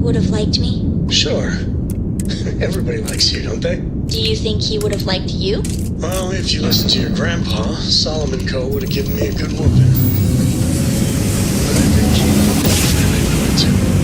would have liked me? Sure. Everybody likes you, don't they? Do you think he would have liked you? Well, if you listen to your grandpa, Solomon Co. would have given me a good whooping. But I think he really would too.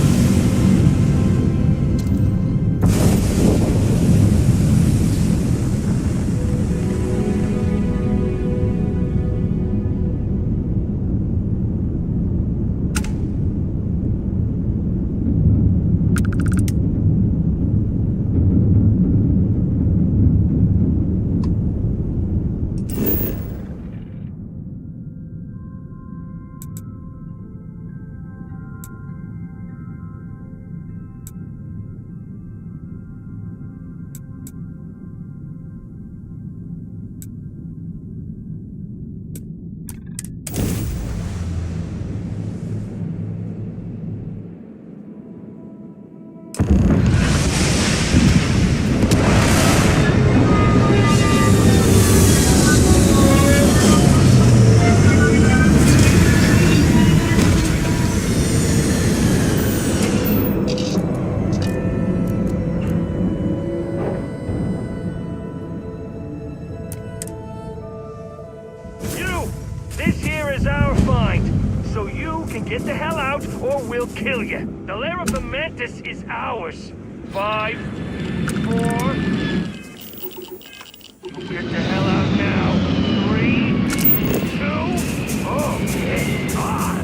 Get the hell out, or we'll kill you. The lair of the Mantis is ours. 5, 4... Get the hell out now. 3, 2... Oh, it's on.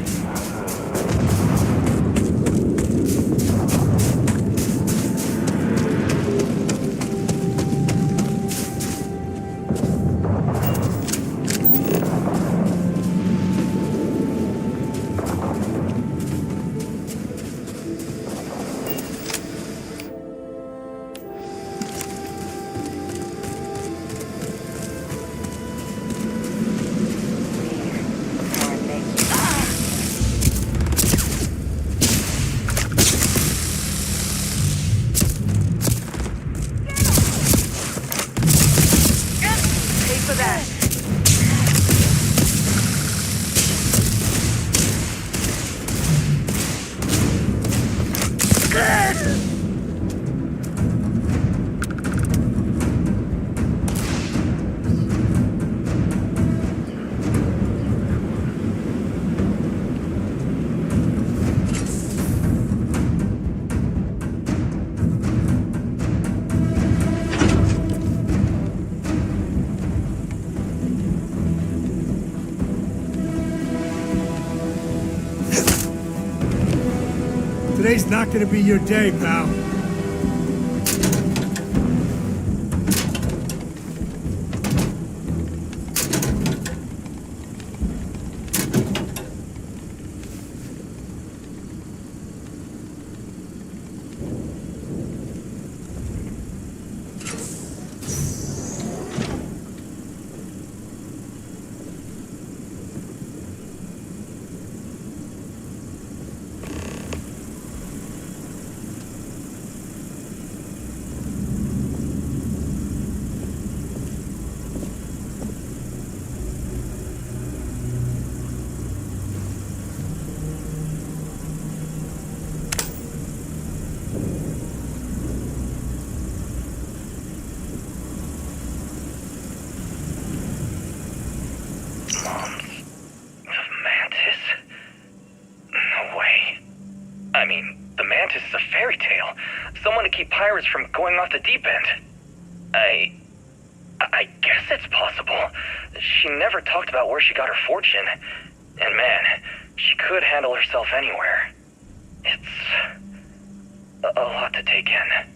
Today's not gonna be your day, pal. Pirates from going off the deep end. I guess it's possible. She never talked about where she got her fortune. And man, she could handle herself anywhere. It's a lot to take in.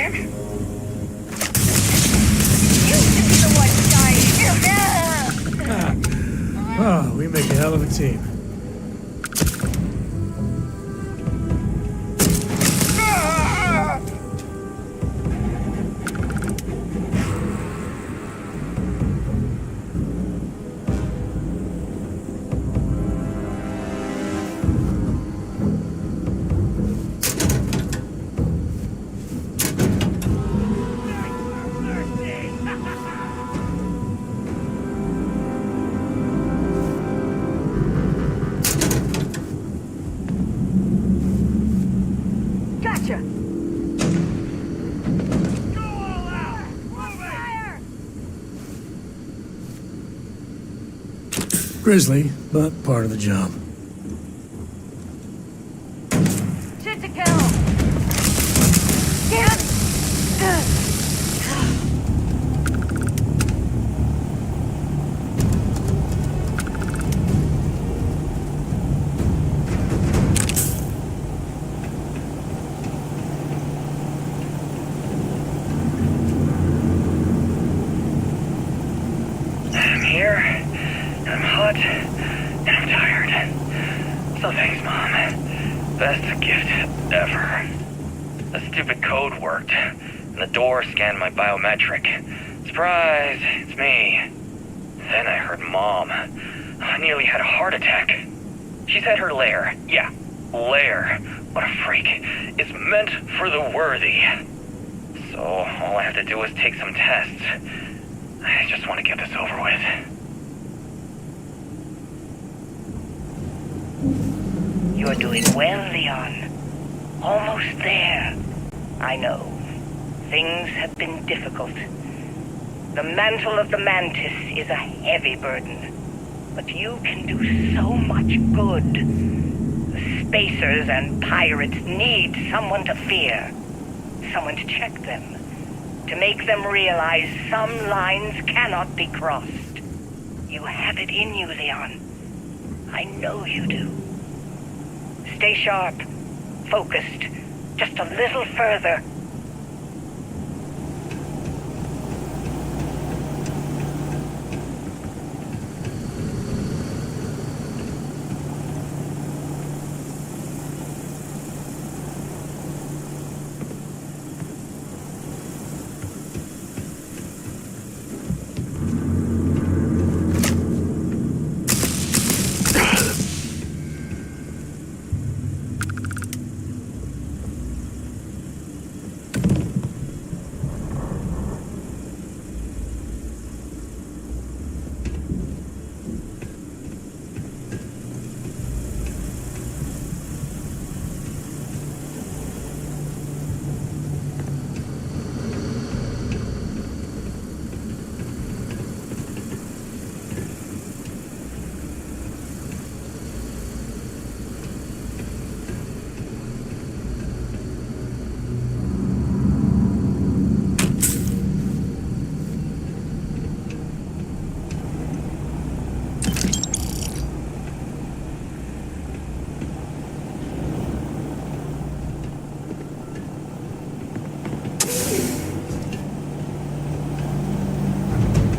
kid. You should be the one dying. Oh, we make a hell of a team. Gotcha. Grisly, but part of the job. Shit to kill. Get him. I'm here, and I'm hot, and I'm tired. So thanks, Mom. Best gift ever. The stupid code worked, and the door scanned my biometric. Surprise, it's me. Then I heard Mom. I nearly had a heart attack. She said her lair, yeah, lair, what a freak, is meant for the worthy. So all I have to do is take some tests. I just want to get this over with. You're doing well, Leon. Almost there. I know. Things have been difficult. The mantle of the Mantis is a heavy burden. But you can do so much good. The Spacers and pirates need someone to fear. Someone to check them. To make them realize some lines cannot be crossed. You have it in you, Leon. I know you do. Stay sharp, focused, just a little further.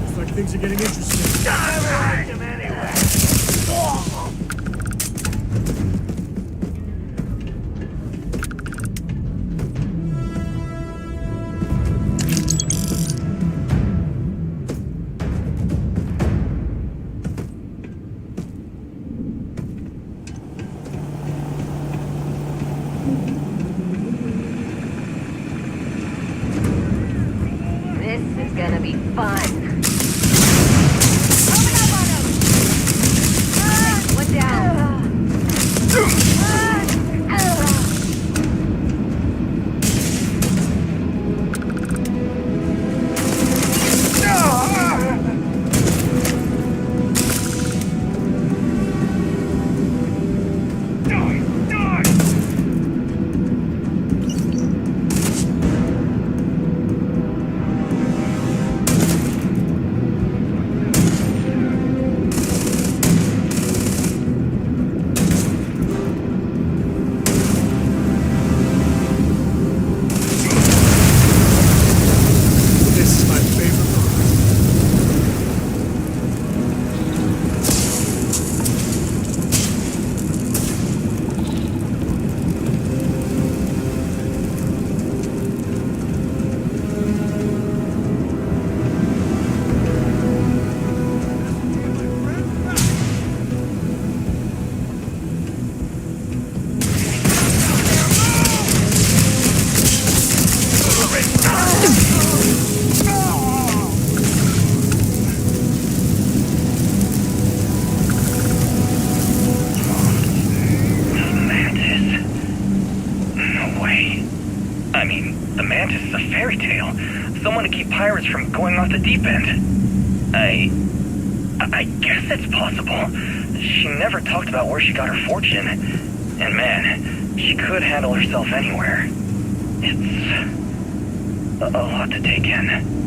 Looks like things are getting interesting. This is gonna be fun. Open up on way. I mean, the Mantis is a fairy tale. Someone to keep pirates from going off the deep end. I guess it's possible. She never talked about where she got her fortune. And man, she could handle herself anywhere. It's a lot to take in.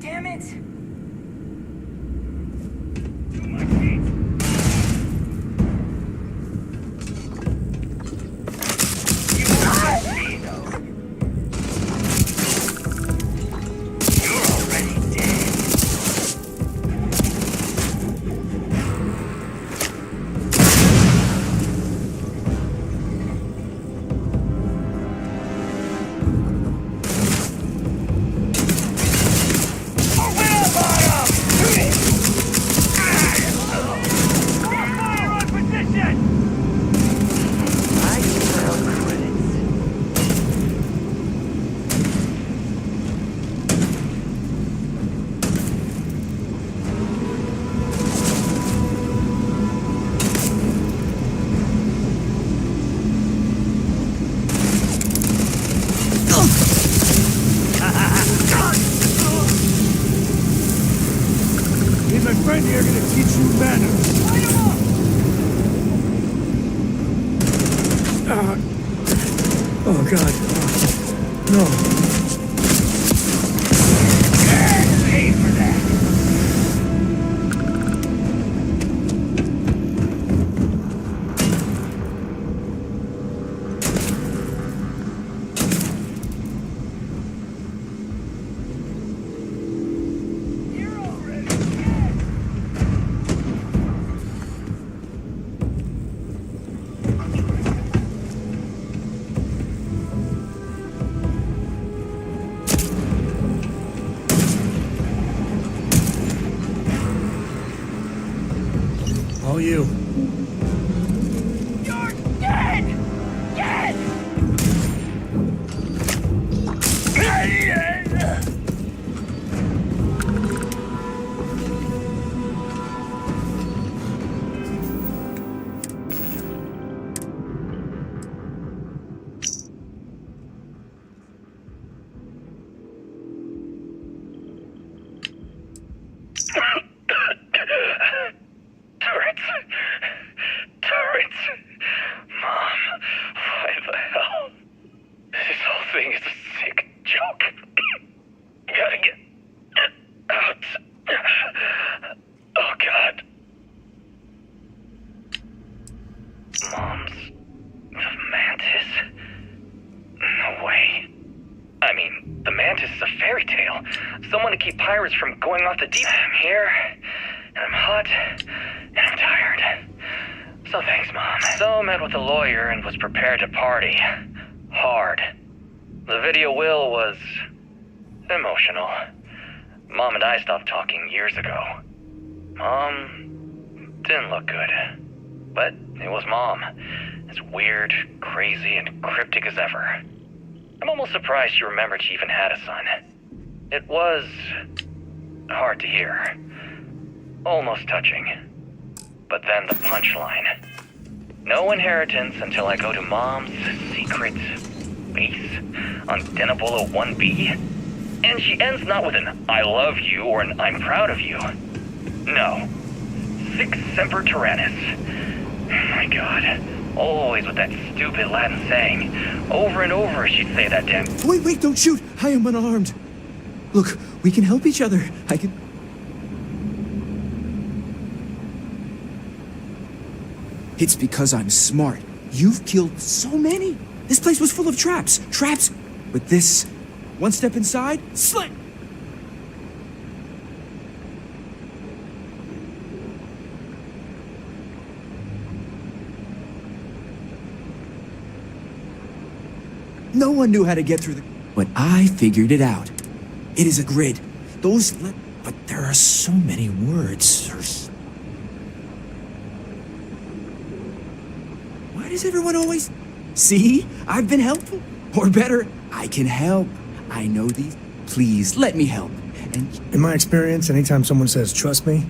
Damn it! Me and my friend here are gonna teach you manners. Oh God. No. Pay for that! All you. You're dead! Dead! Turrets. Mom, why the hell? This whole thing is a sick joke. Gotta get out. Oh, God. Mom's... the Mantis? No way. I mean, the Mantis is a fairy tale. Someone to keep pirates from going off the deep. I'm here, and I'm hot, and I'm tired. So thanks, Mom. So I met with a lawyer and was prepared to party. Hard. The video will was... emotional. Mom and I stopped talking years ago. Mom didn't look good. But it was Mom. As weird, crazy, and cryptic as ever. I'm almost surprised she remembered she even had a son. It was... hard to hear. Almost touching. But then the punchline. No inheritance until I go to Mom's secret base on Denabolo 1B. And she ends not with an I love you or an I'm proud of you. No. Sic semper tyrannis. My God. Always with that stupid Latin saying. Over and over she'd say that damn... Wait, don't shoot! I am unarmed. Look, we can help each other. I can... It's because I'm smart. You've killed so many. This place was full of traps. Traps! But this, one step inside, slit! No one knew how to get through the... But I figured it out. It is a grid. But there are so many words. does everyone always... See? I've been helpful. Or better, I can help. I know these. Please, let me help. And In my experience, anytime someone says, trust me,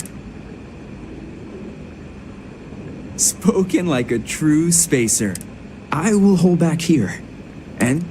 spoken like a true spacer. I will hold back here. And...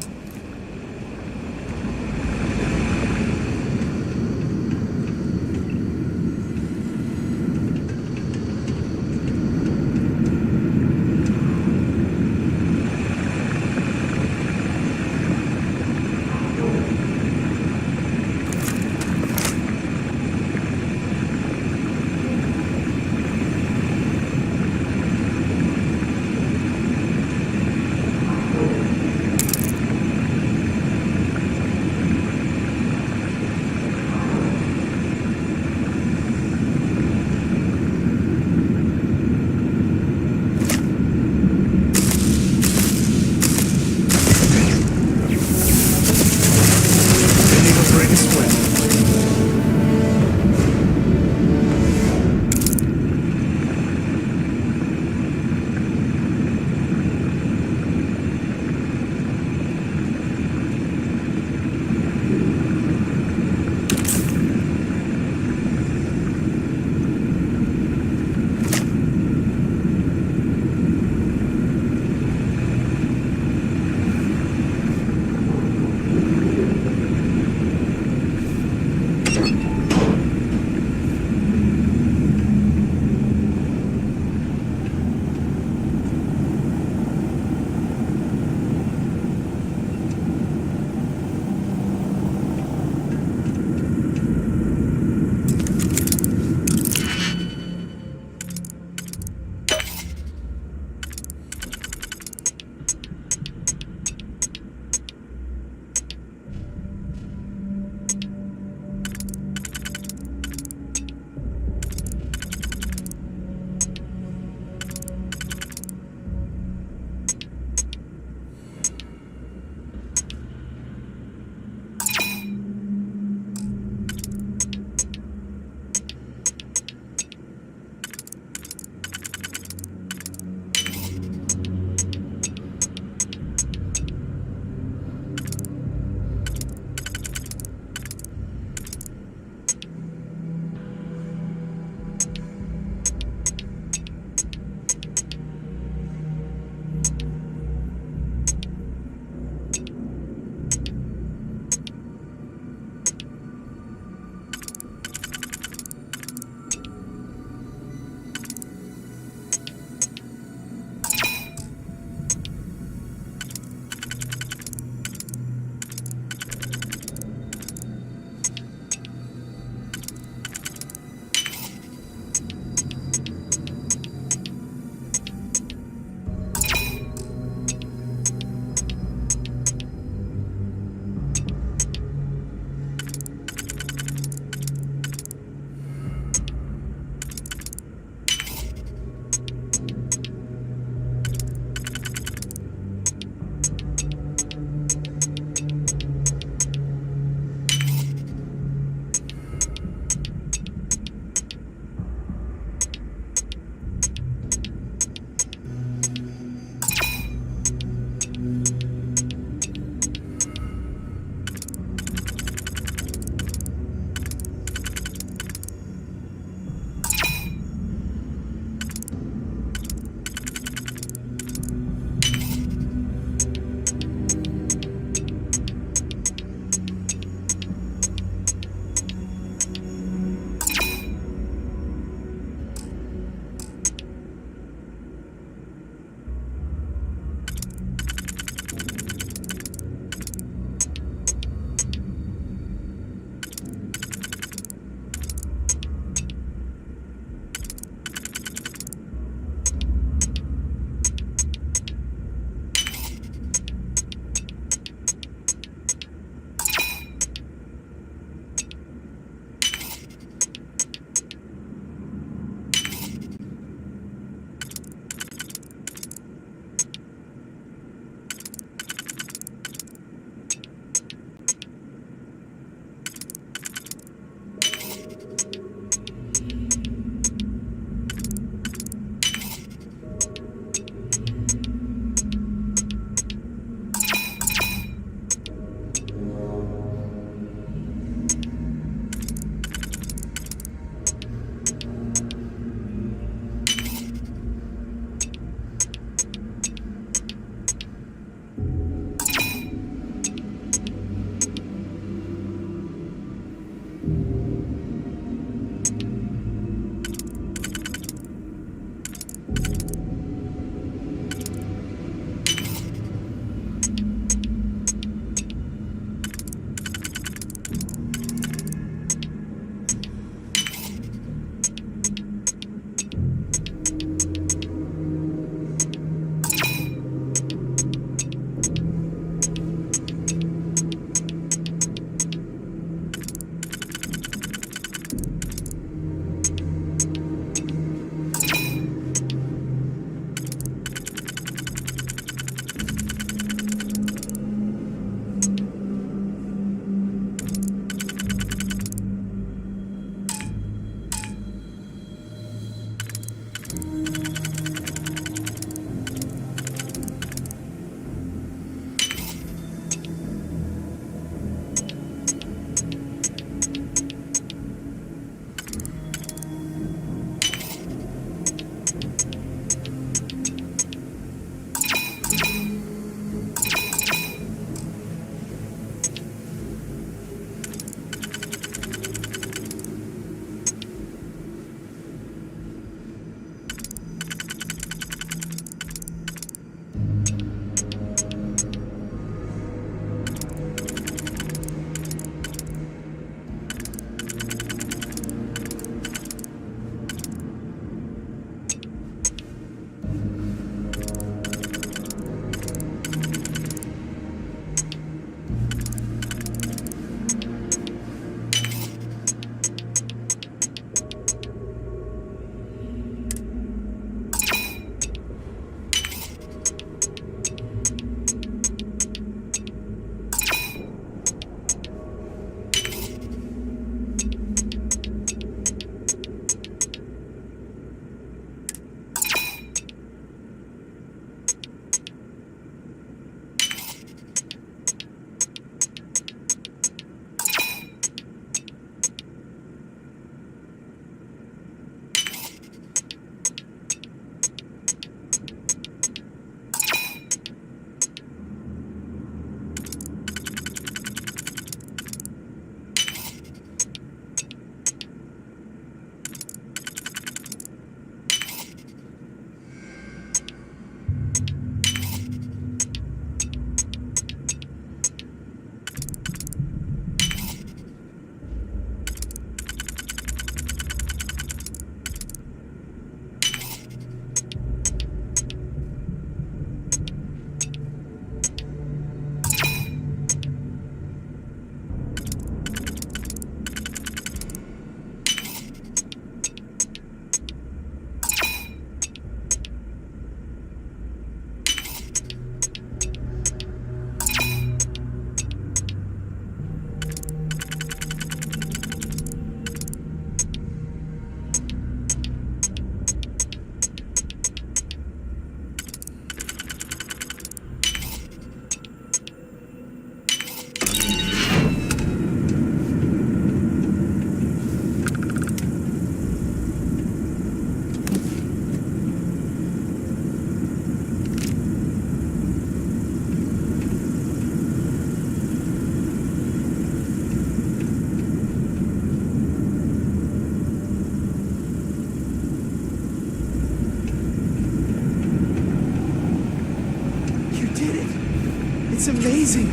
It's amazing.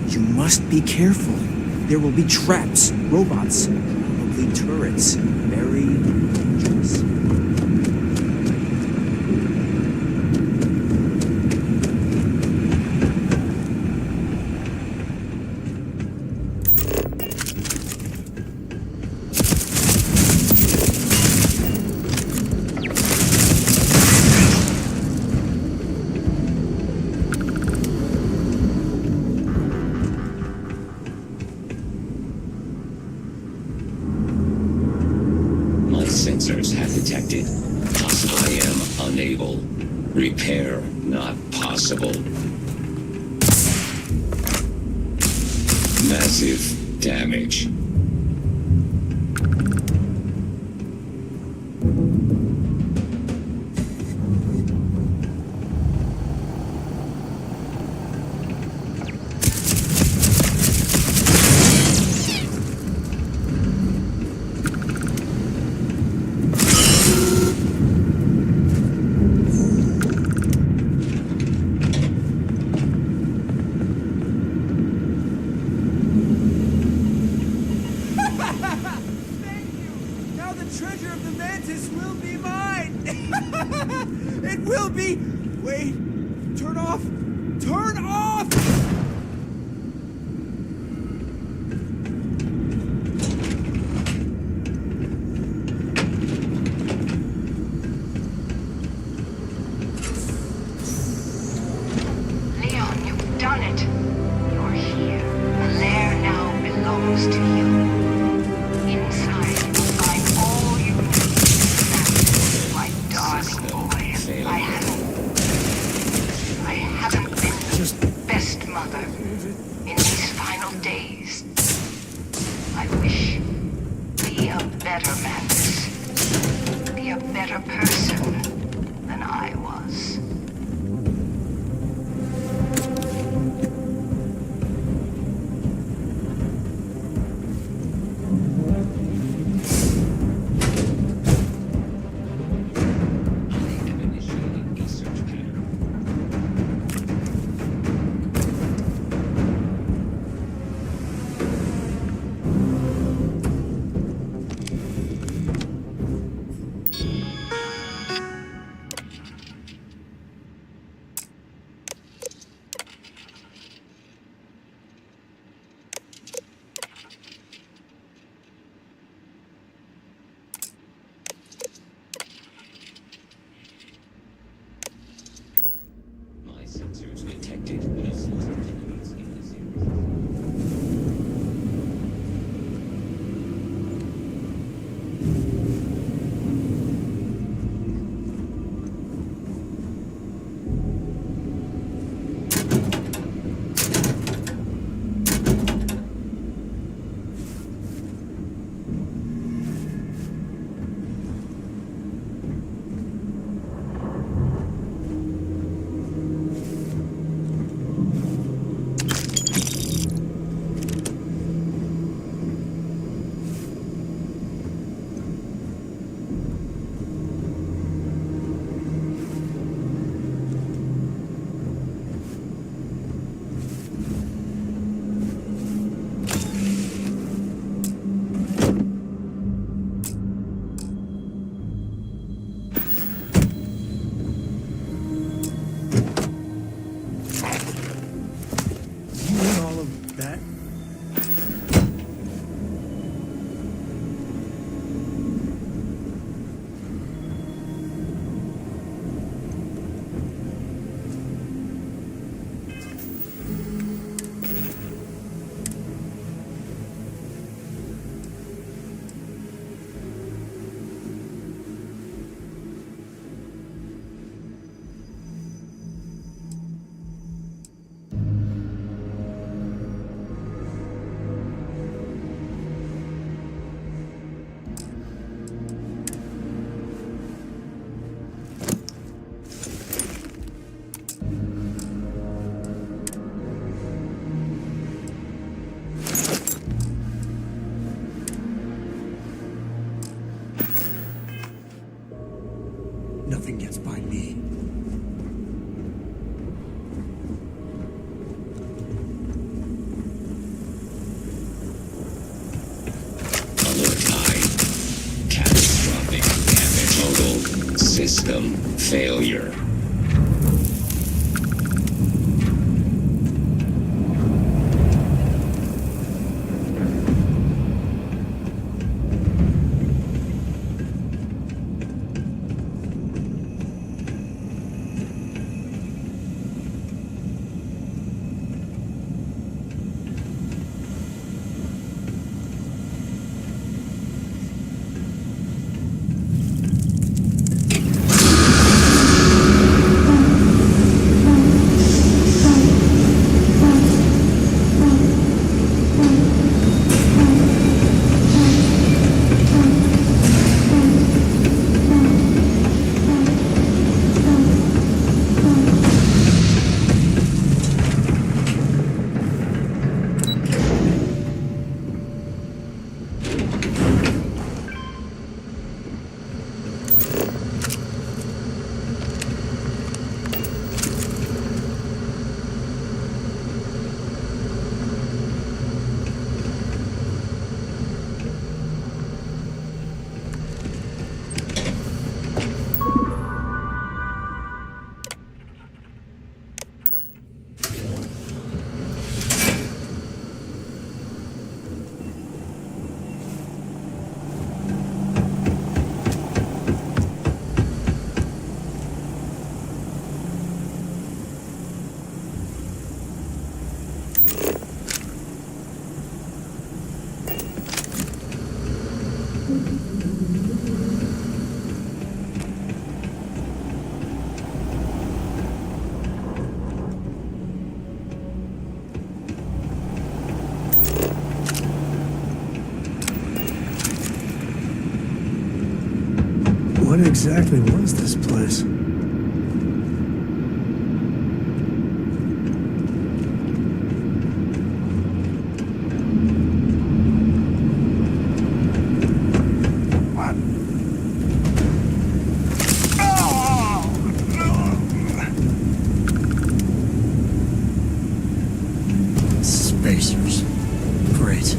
You must be careful. There will be traps, robots, probably turrets. Very dangerous. My sensors have detected. I am unable. Repair not possible. Massive damage. Thank you! Now the treasure of the mantis will be mine! It will be! Wait! Turn off! Turn off! Leon, you've done it. You're here. The lair now belongs to you. Inside, you'll find all you need. My darling boy, I haven't been the best mother in these final days. I wish. Be a better Mantis. Be a better person than I was. Initiating research pattern. My sensors detected nuisance enemies in this area. You want all of that? Nothing gets by me. System failure. What exactly was this place? Spacers. Great.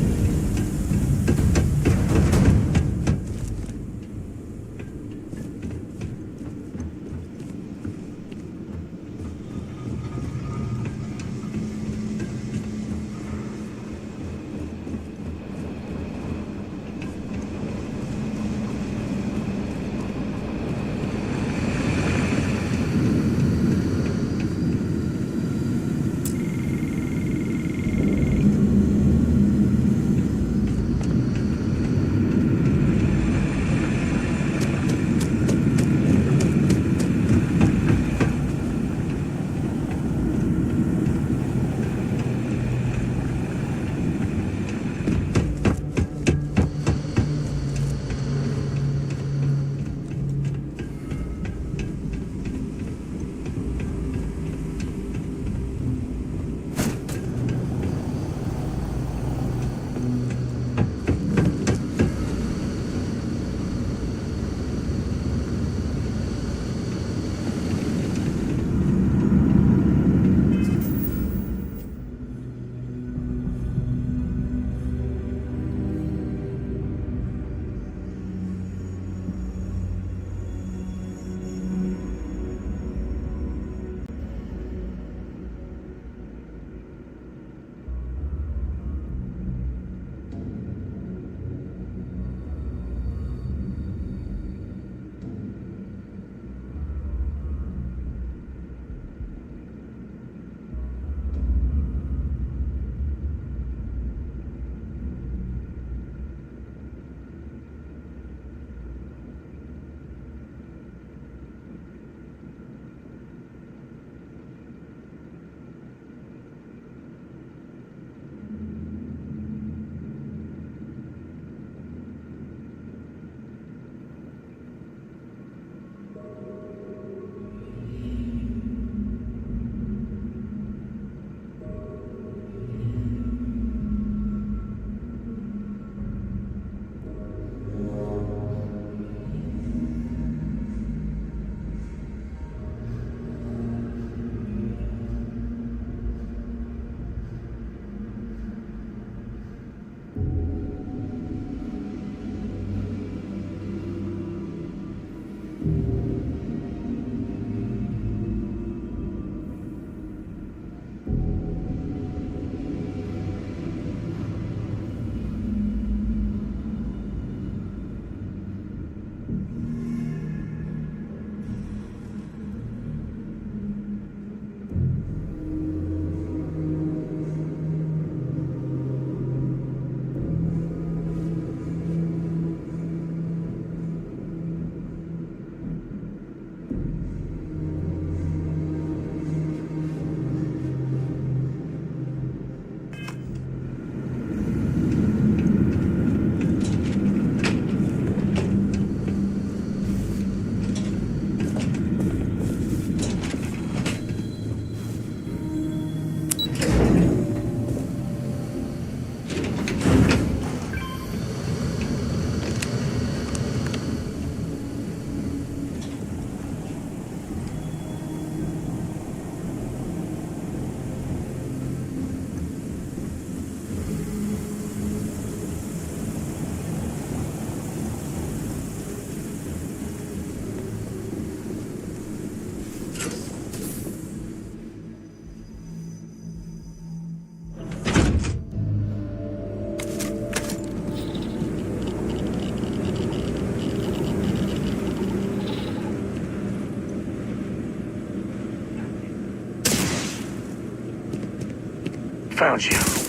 found you.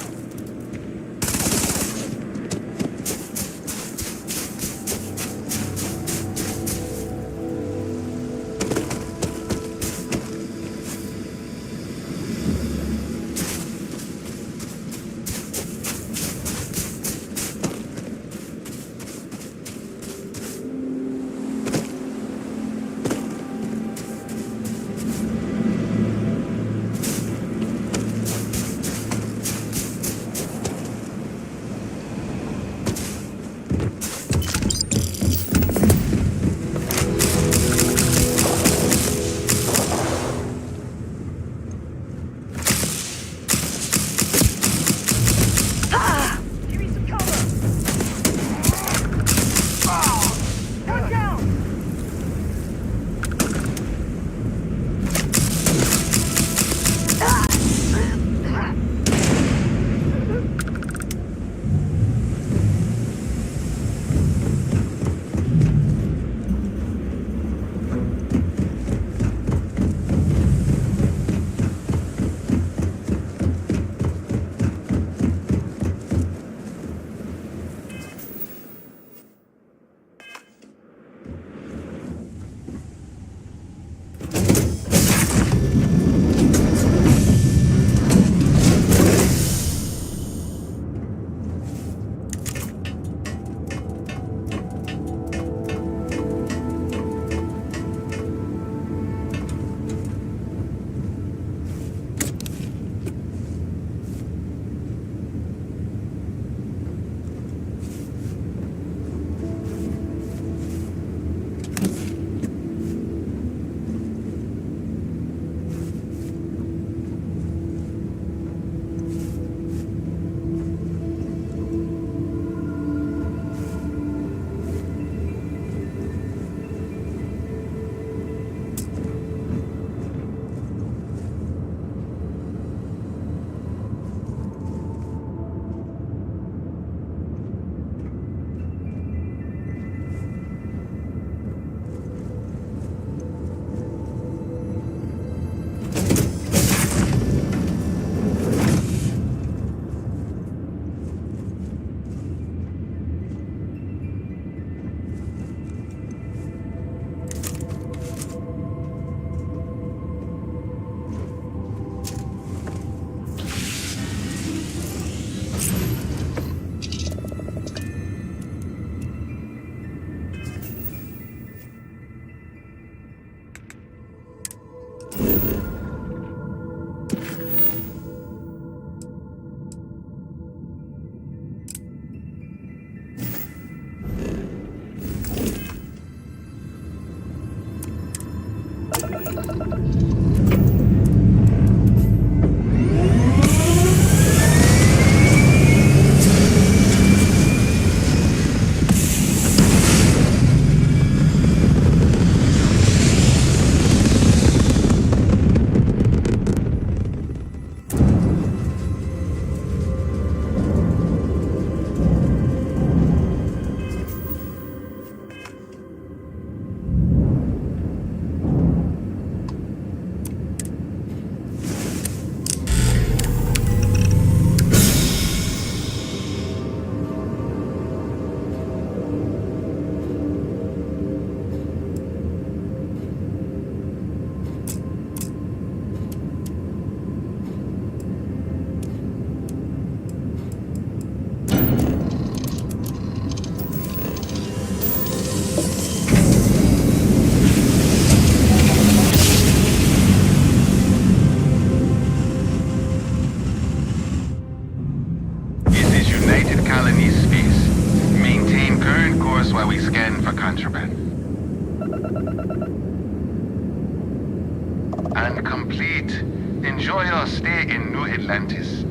While we scan for contraband. And complete. Enjoy your stay in New Atlantis.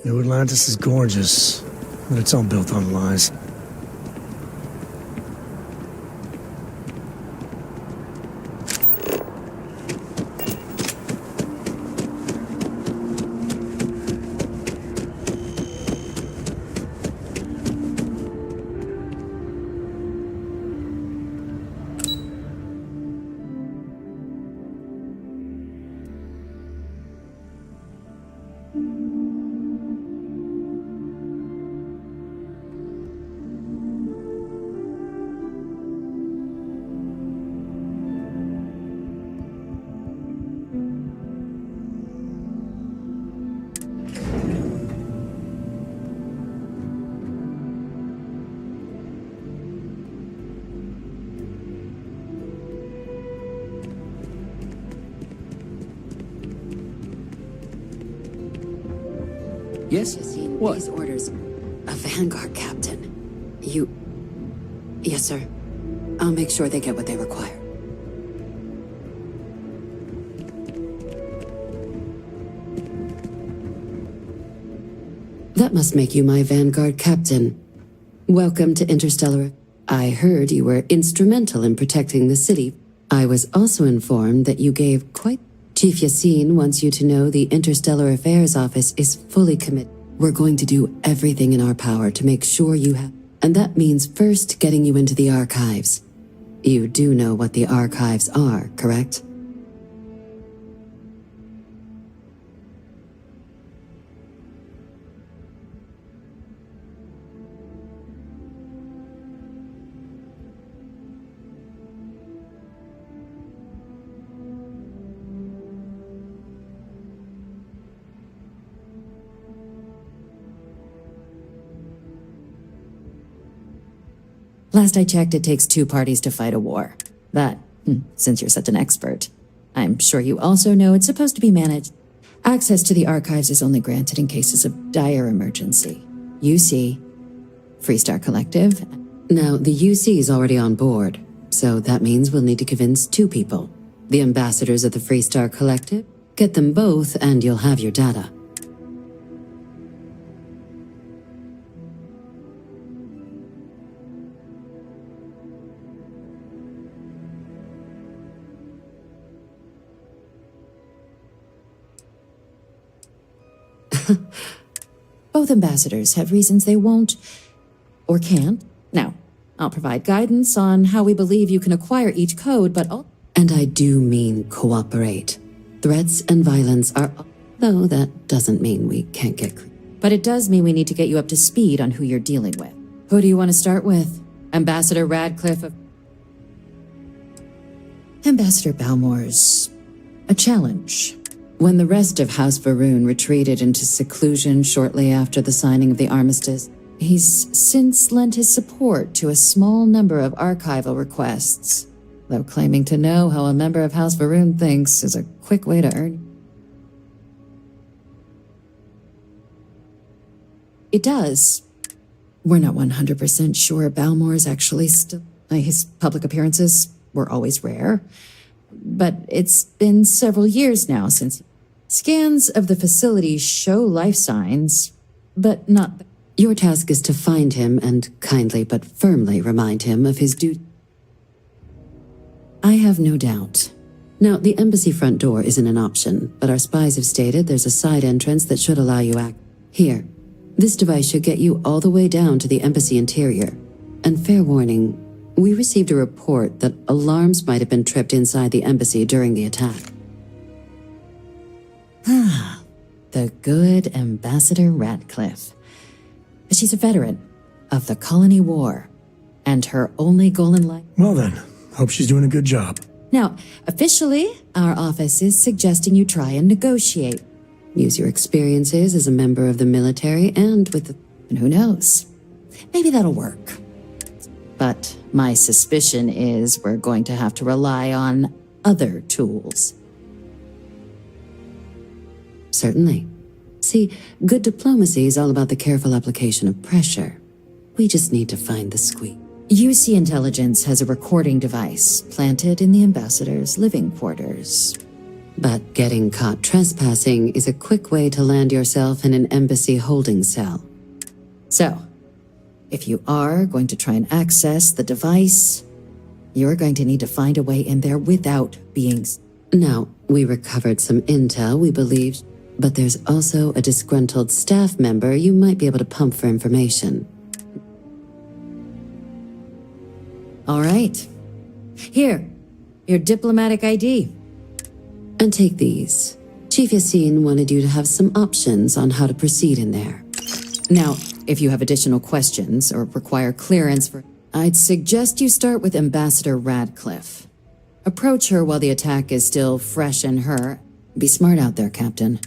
New Atlantis is gorgeous, but it's all built on lies. Yes? Seen What? these orders. A Vanguard captain. You... Yes, sir. I'll make sure they get what they require. That must make you my Vanguard captain. Welcome to Interstellar. I heard you were instrumental in protecting the city. I was also informed that you gave quite... Chief Yassine wants you to know the Interstellar Affairs Office is fully committed. We're going to do everything in our power to make sure you have... And that means first getting you into the archives. You do know what the archives are, correct? Last I checked, it takes 2 parties to fight a war. That, since you're such an expert. I'm sure you also know it's supposed to be managed. Access to the archives is only granted in cases of dire emergency. UC, Freestar Collective. Now, the UC is already on board, so that means we'll need to convince 2 people. The ambassadors of the Freestar Collective. Get them both, and you'll have your data. Both ambassadors have reasons they won't or can't. Now, I'll provide guidance on how we believe you can acquire each code, but and I do mean cooperate. Threats and violence are... Though that doesn't mean we can't get... But it does mean we need to get you up to speed on who you're dealing with. Who do you want to start with? Ambassador Radcliffe of... Ambassador Balmore's a challenge. When the rest of House Varun retreated into seclusion shortly after the signing of the armistice, he's since lent his support to a small number of archival requests, though claiming to know how a member of House Varun thinks is a quick way to earn. It does. We're not 100% sure Balmore's actually still... His public appearances were always rare, but it's been several years now since... Scans of the facility show life signs, but not... Your task is to find him and kindly but firmly remind him of his duty. I have no doubt. Now, the embassy front door isn't an option, but our spies have stated there's a side entrance that should allow you Here, this device should get you all the way down to the embassy interior. And fair warning, we received a report that alarms might have been tripped inside the embassy during the attack. The good Ambassador Radcliffe. She's a veteran of the Colony War, and her only goal in life... Well then, hope she's doing a good job. Now, officially, our office is suggesting you try and negotiate. Use your experiences as a member of the military and with the... And who knows? Maybe that'll work. But my suspicion is we're going to have to rely on other tools. Certainly. See, good diplomacy is all about the careful application of pressure. We just need to find the squeak. UC Intelligence has a recording device planted in the ambassador's living quarters. But getting caught trespassing is a quick way to land yourself in an embassy holding cell. So, if you are going to try and access the device, you're going to need to find a way in there without being... Now, we recovered some intel, we believe, but there's also a disgruntled staff member you might be able to pump for information. All right. Here, your diplomatic ID. And take these. Chief Yassine wanted you to have some options on how to proceed in there. Now, if you have additional questions or require clearance for... I'd suggest you start with Ambassador Radcliffe. Approach her while the attack is still fresh in her. Be smart out there, Captain.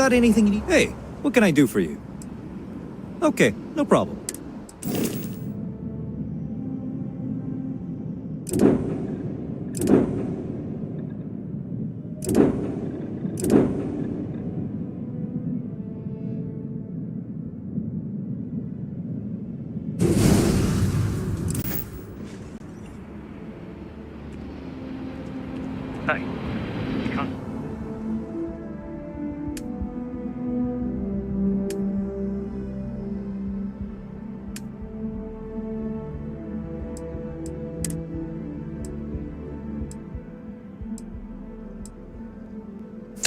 Got anything you need? Hey, what can I do for you? Okay, no problem. Hey.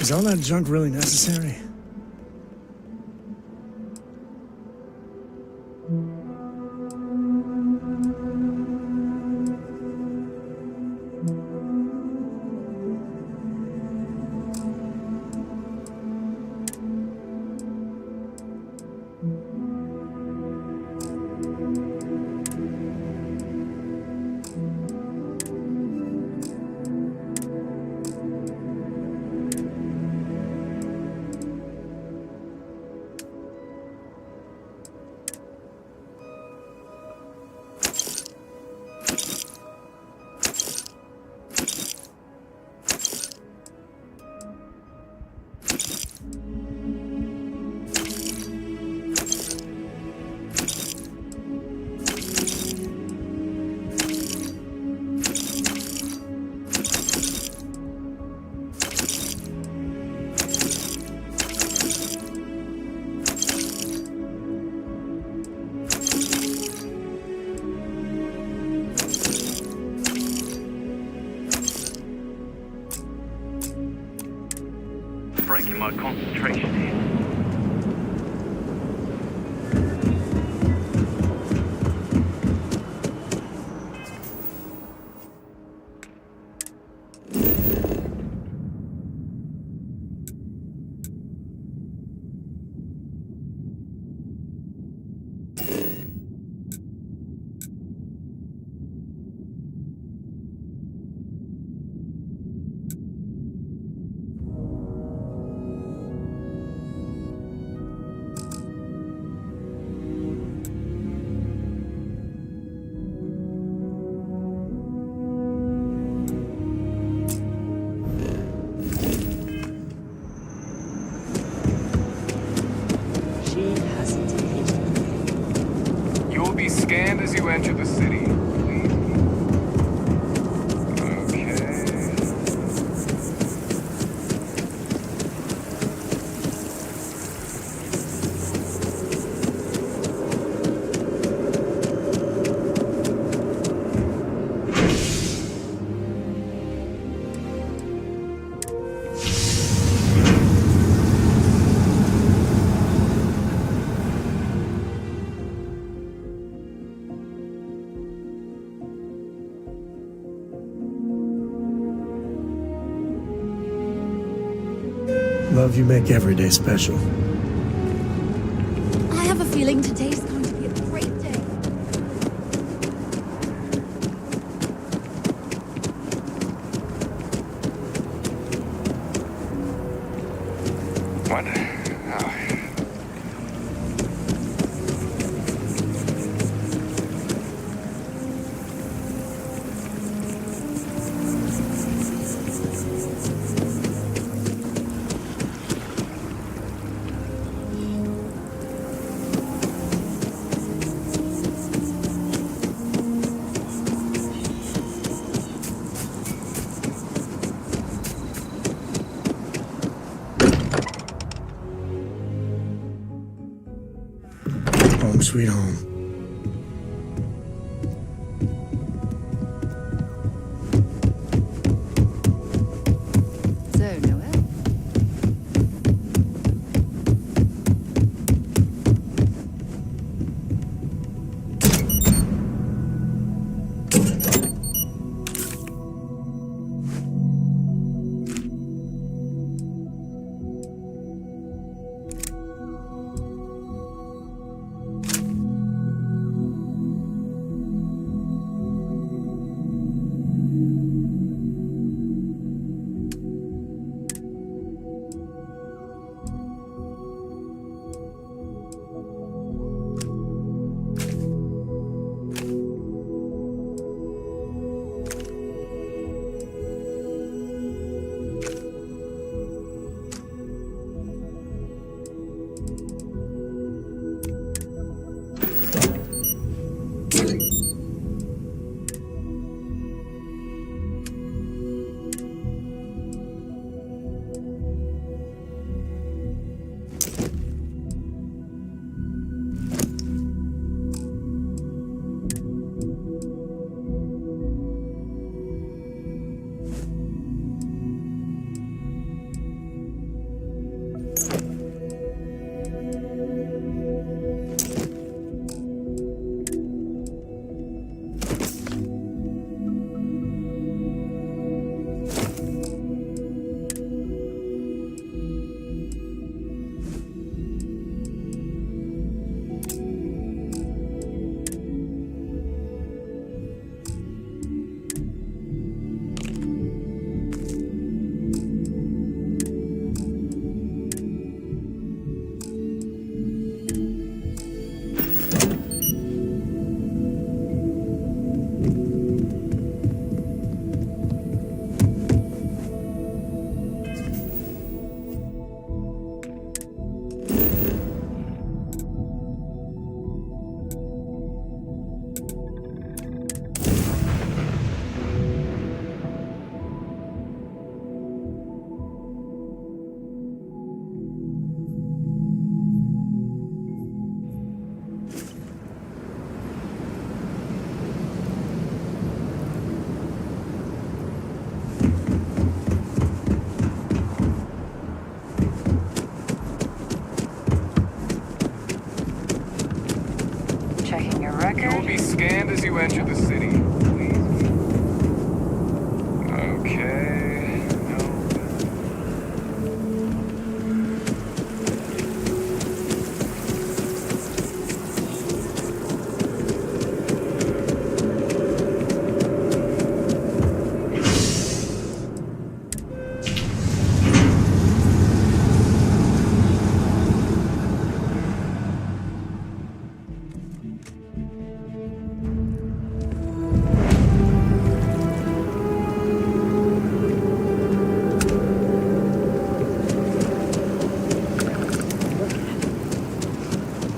Is all that junk really necessary? losing my concentration here. You'll be scanned as you enter the city. Please. Okay. Love, you make every day special. I have a feeling today's going to be a great day. What? Oh. Home sweet home. So, Noel, worker? You'll be scanned as you enter the city. Please. Okay. No.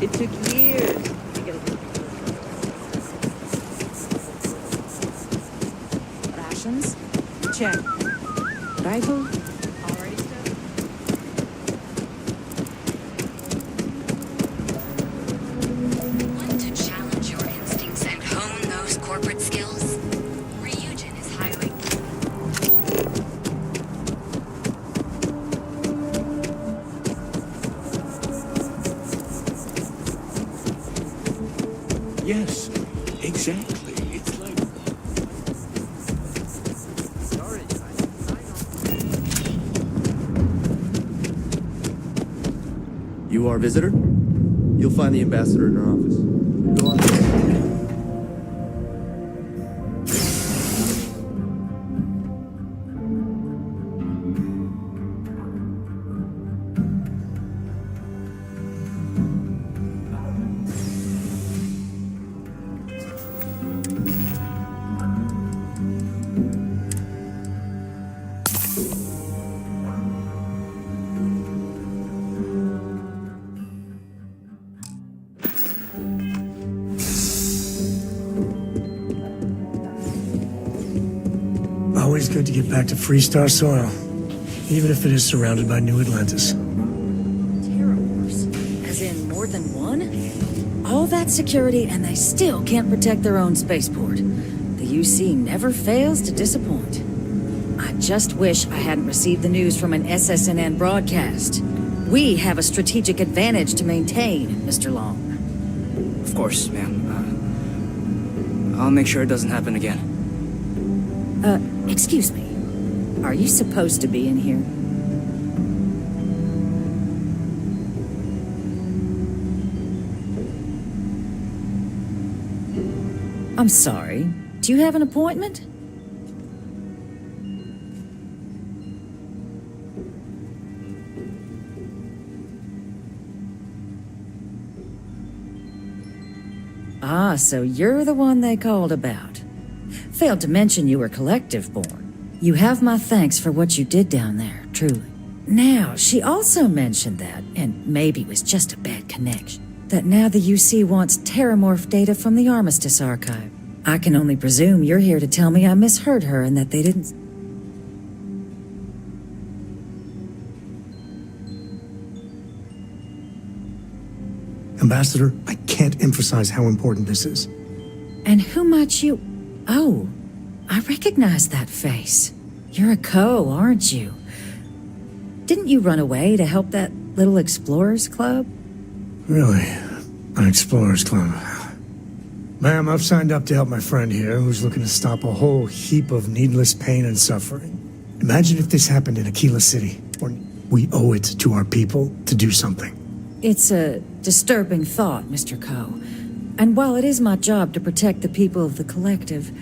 It took years to get a Rations? Check. Rifle? Already set. Want to challenge your instincts and hone those corporate skills? Ryujin is hiring. Yes, exactly. It's like... You are a visitor? You'll find the ambassador in her office. Go on. Always good to get back to Freestar soil, even if it is surrounded by New Atlantis. Terrorverse? As in more than one? All that security and they still can't protect their own spaceport. The UC never fails to disappoint. I just wish I hadn't received the news from an SSNN broadcast. We have a strategic advantage to maintain, Mr. Long. Of course, ma'am. I'll make sure it doesn't happen again. Excuse me. Are you supposed to be in here? I'm sorry. Do you have an appointment? Ah, so you're the one they called about. Failed to mention you were collective-born. You have my thanks for what you did down there, truly. Now, she also mentioned that, and maybe it was just a bad connection, that now the UC wants terramorph data from the Armistice Archive. I can only presume you're here to tell me I misheard her and that they didn't... Ambassador, I can't emphasize how important this is. And who might you... Oh, I recognize that face. You're a Co, aren't you? Didn't you run away to help that little explorers club? Really? An explorers club? Ma'am, I've signed up to help my friend here, who's looking to stop a whole heap of needless pain and suffering. Imagine if this happened in Aquila City, or we owe it to our people to do something. It's a disturbing thought, Mr. Co. And while it is my job to protect the people of the Collective,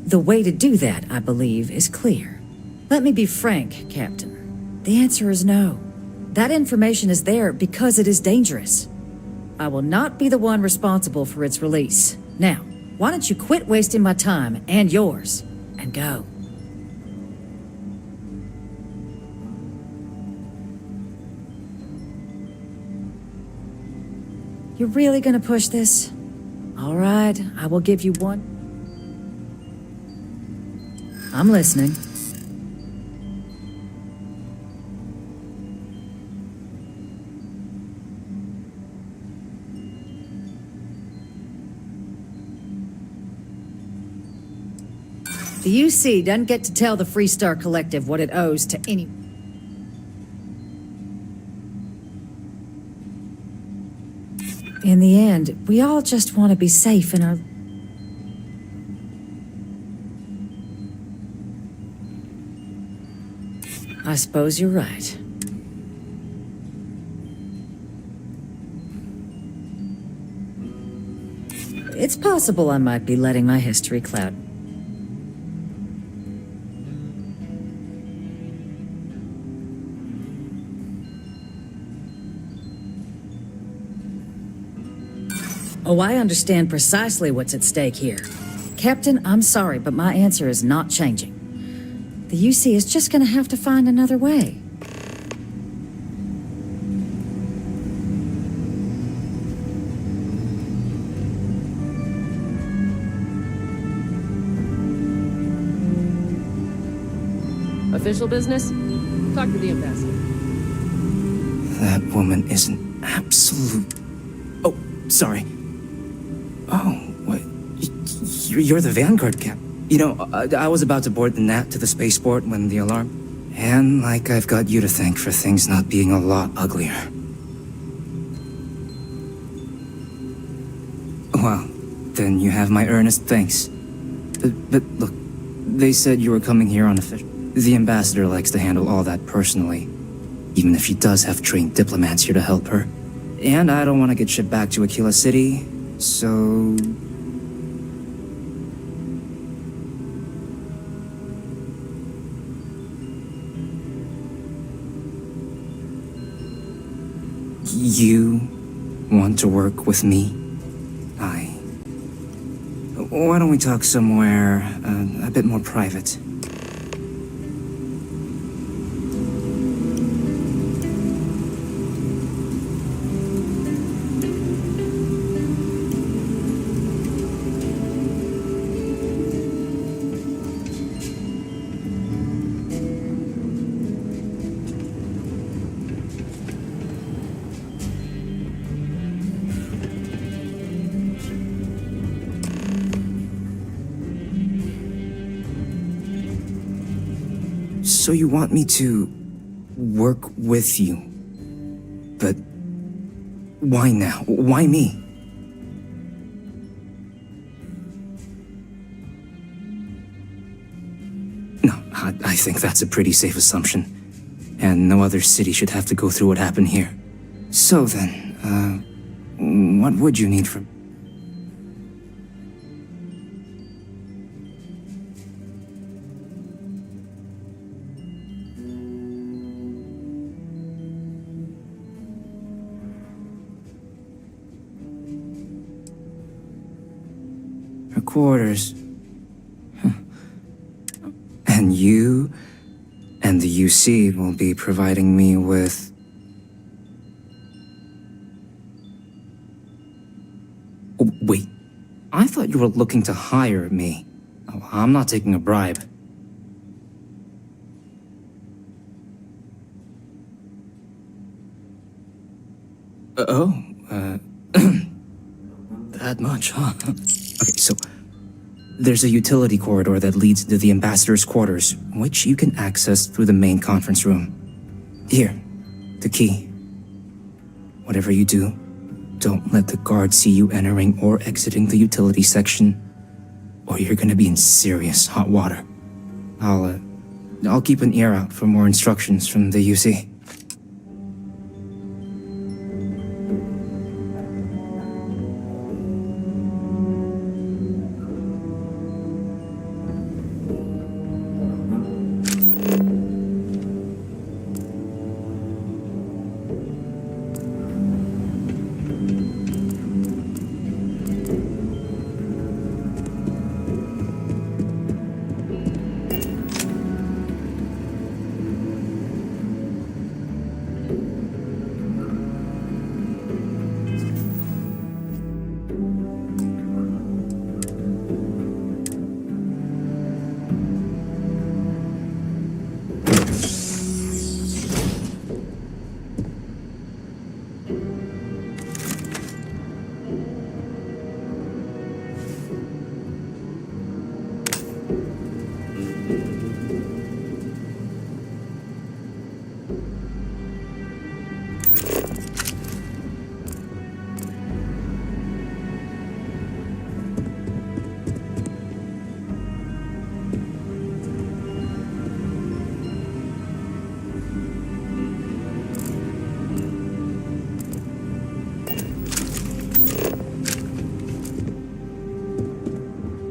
the way to do that, I believe, is clear. Let me be frank, Captain. The answer is no. That information is there because it is dangerous. I will not be the one responsible for its release. Now, why don't you quit wasting my time and yours, and go? You're really gonna push this? All right, I will give you one. I'm listening. The UC doesn't get to tell the Freestar Collective what it owes to any... In the end, we all just want to be safe in our... I suppose you're right. It's possible I might be letting my history cloud. Oh, I understand precisely what's at stake here. Captain, I'm sorry, but my answer is not changing. The UC is just gonna have to find another way. Official business? Talk to the ambassador. That woman is an absolute... Oh, sorry. Oh, what? You're the Vanguard Cap. You know, I was about to board the Nat to the spaceport when the alarm... And like I've got you to thank for things not being a lot uglier. Well, then you have my earnest thanks. But look, they said you were coming here on official. The ambassador likes to handle all that personally, even if she does have trained diplomats here to help her. And I don't want to get shipped back to Aquila City, so... You want to work with me? Why don't we talk somewhere a bit more private? So you want me to work with you? But why now? Why me? No, I think that's a pretty safe assumption. And no other city should have to go through what happened here. So then, what would you need from... Quarters. And you and the UC will be providing me with... Oh, wait, I thought you were looking to hire me. Oh, I'm not taking a bribe. That much, huh? Okay, so there's a utility corridor that leads to the ambassador's quarters, which you can access through the main conference room. Here, the key. Whatever you do, don't let the guards see you entering or exiting the utility section, or you're gonna be in serious hot water. I'll keep an ear out for more instructions from the UC.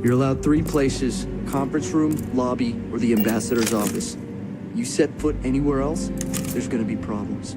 You're allowed 3 places: conference room, lobby, or the ambassador's office. You set foot anywhere else, there's gonna be problems.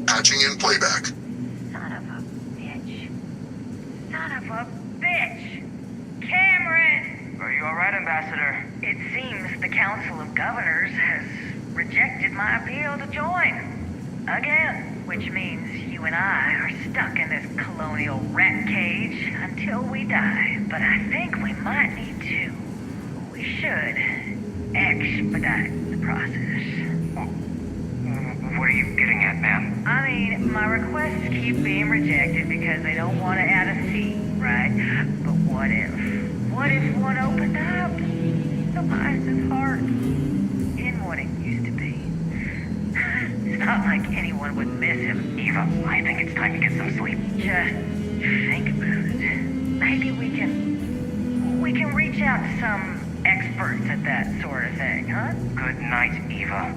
Patching in playback. Son of a bitch. Son of a bitch. Cameron! Are you alright, Ambassador? It seems the Council of Governors has rejected my appeal to join. Again. Which means you and I are stuck in this colonial rat cage until we die. But I think we might need to. We should expedite the process. What are you getting at, ma'am? I mean, my requests keep being rejected because they don't want to add a fee, right? But what if? What if one opened up? The Mice's heart in what it used to be. It's not like anyone would miss him. Eva, I think it's time to get some sleep. Just think about it. Maybe we can reach out to some experts at that sort of thing, huh? Good night, Eva.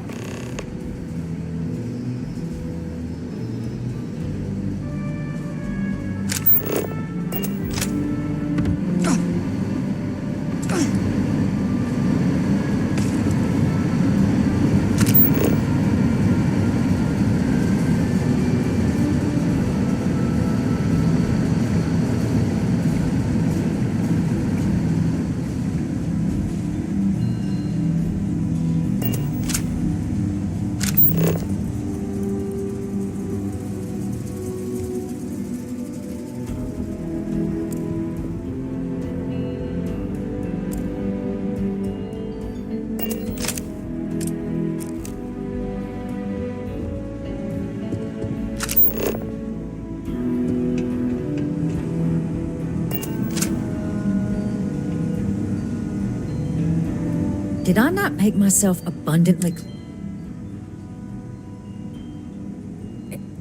Did I not make myself abundantly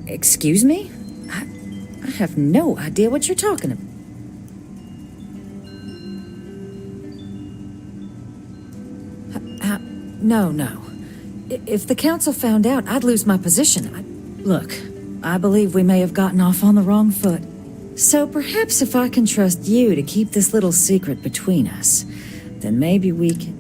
Excuse me? I have no idea what you're talking about. No. If the council found out, I'd lose my position. Look, I believe we may have gotten off on the wrong foot. So perhaps if I can trust you to keep this little secret between us, then maybe we can...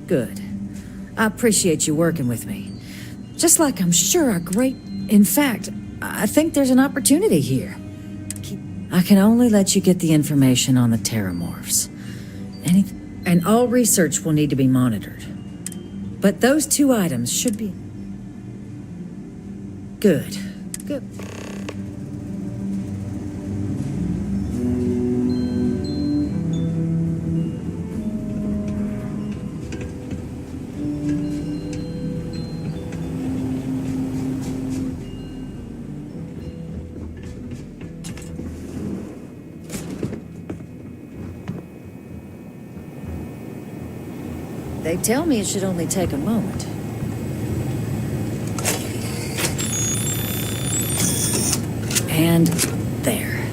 Good. I appreciate you working with me. Just like I'm sure our great... In fact, I think there's an opportunity here. I can only let you get the information on the terramorphs. And all research will need to be monitored. But those 2 items should be... Good. They tell me it should only take a moment. And there.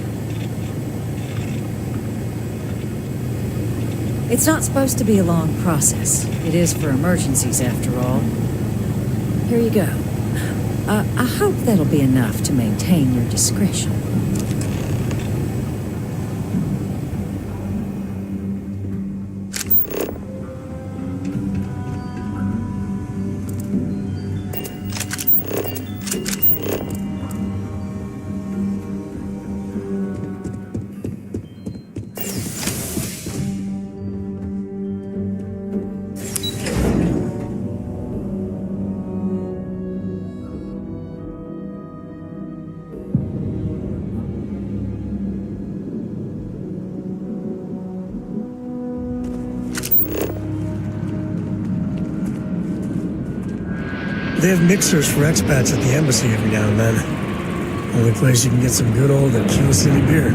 It's not supposed to be a long process. It is for emergencies, after all. Here you go. I hope that'll be enough to maintain your discretion. They have mixers for expats at the embassy every now and then. Only place you can get some good old Aquila City beer.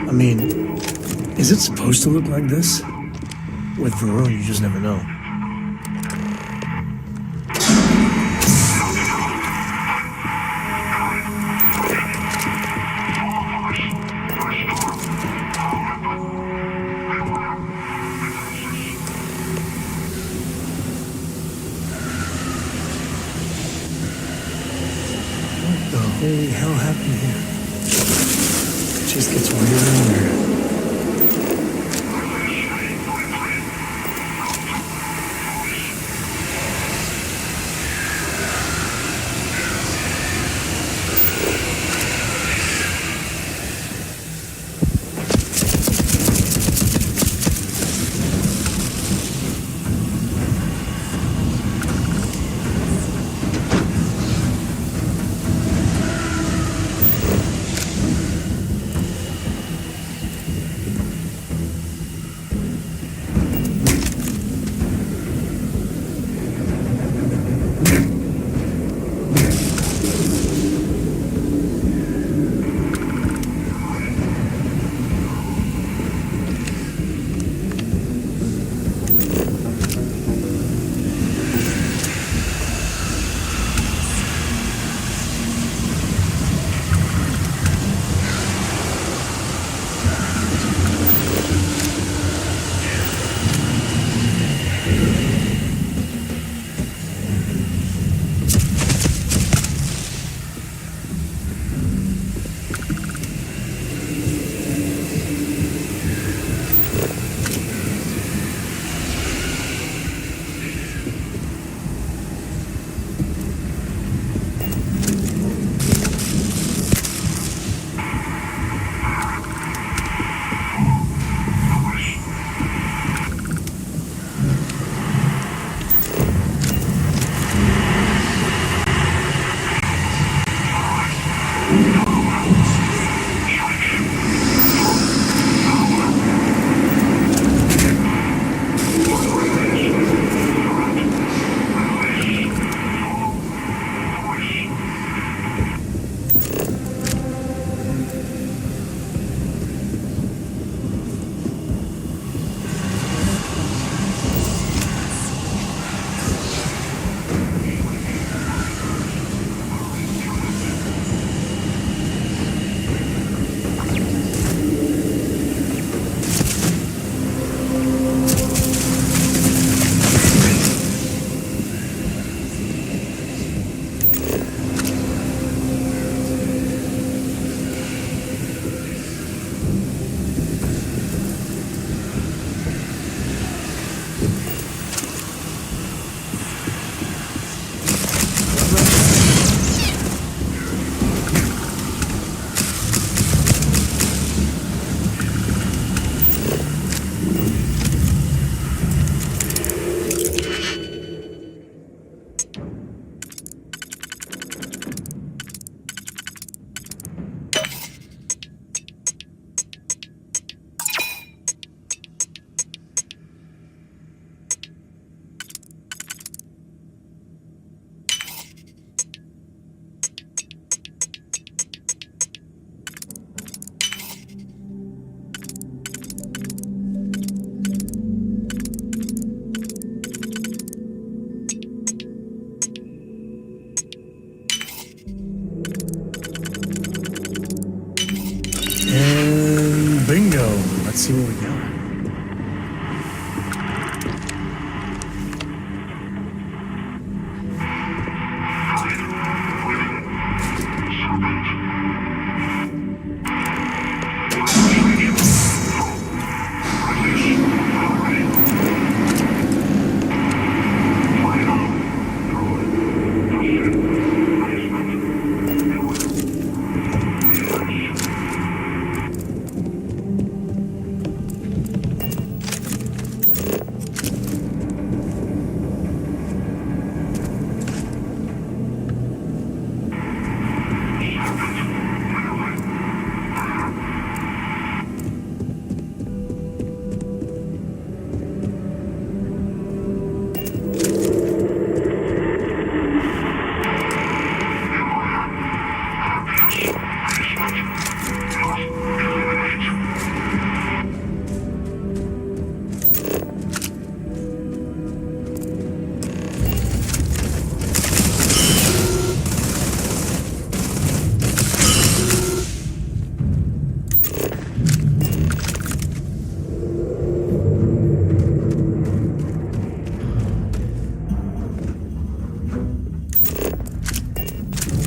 I mean, is it supposed to look like this? With Varun, you just never know. What the holy hell happened here? It just gets weirder and weirder. Let's see what we got.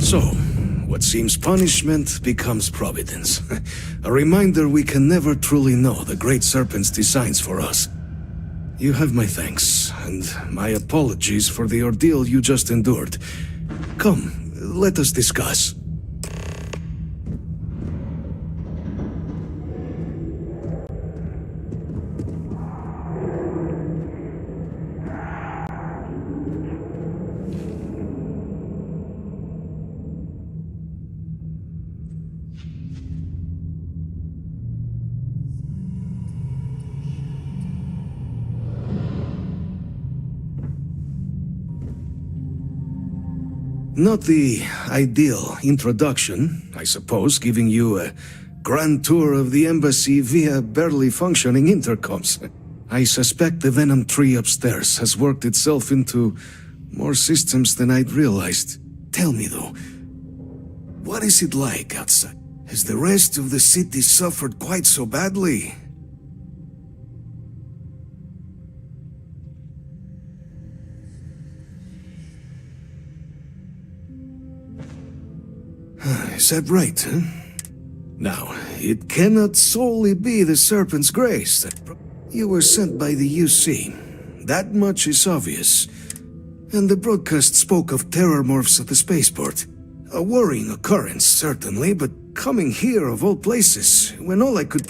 So, what seems punishment becomes providence. A reminder we can never truly know the Great Serpent's designs for us. You have my thanks, and my apologies for the ordeal you just endured. Come, let us discuss. Not the ideal introduction, I suppose, giving you a grand tour of the embassy via barely functioning intercoms. I suspect the Venom tree upstairs has worked itself into more systems than I'd realized. Tell me though, what is it like outside? Has the rest of the city suffered quite so badly? Is that right, huh? Now, it cannot solely be the Serpent's grace that you were sent by the UC. That much is obvious. And the broadcast spoke of terror morphs at the spaceport. A worrying occurrence, certainly, but coming here of all places, when all I could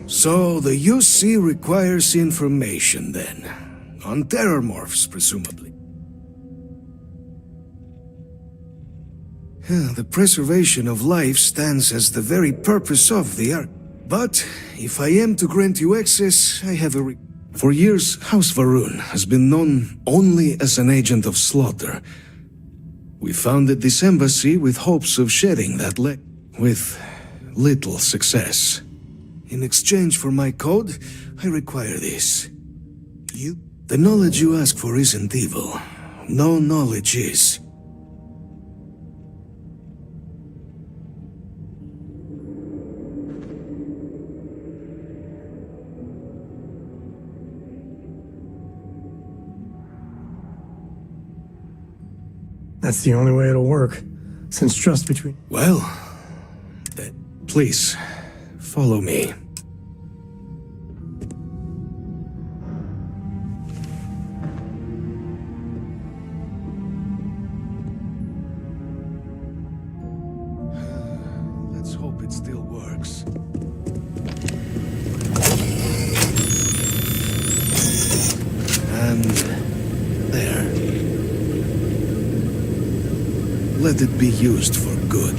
So, the UC requires information, then. On terror morphs, presumably. The preservation of life stands as the very purpose of the art. But, if I am to grant you access, I have a For years, House Varun has been known only as an agent of slaughter. We founded this embassy with hopes of shedding that with little success. In exchange for my code, I require this. The knowledge you ask for isn't evil. No knowledge is. That's the only way it'll work, since trust between... Well, then, please, follow me. Let's hope it still works. And there. Let it be used for good.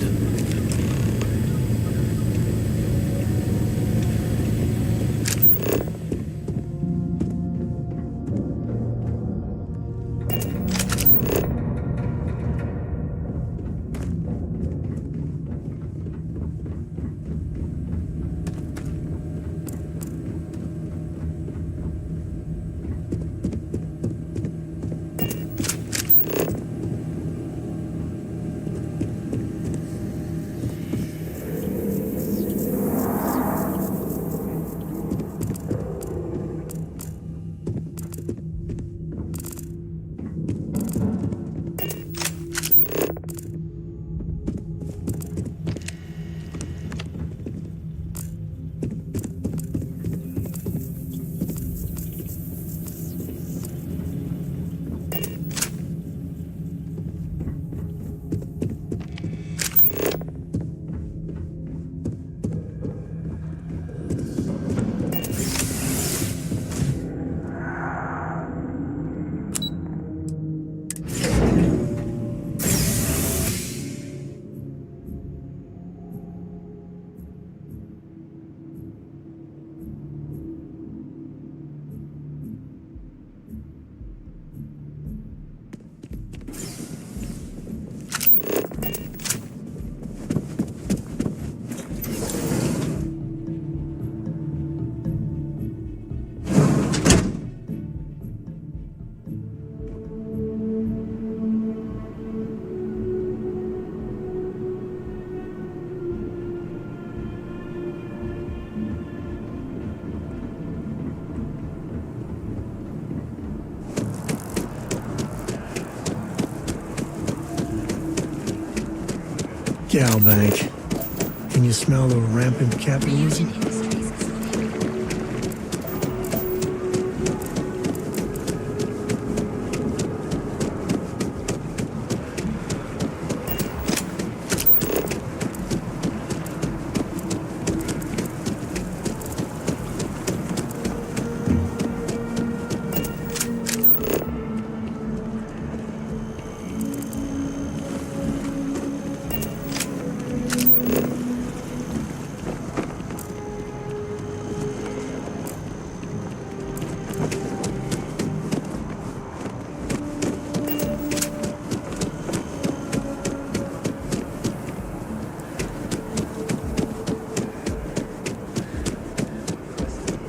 Galbank. Can you smell the rampant capitalism?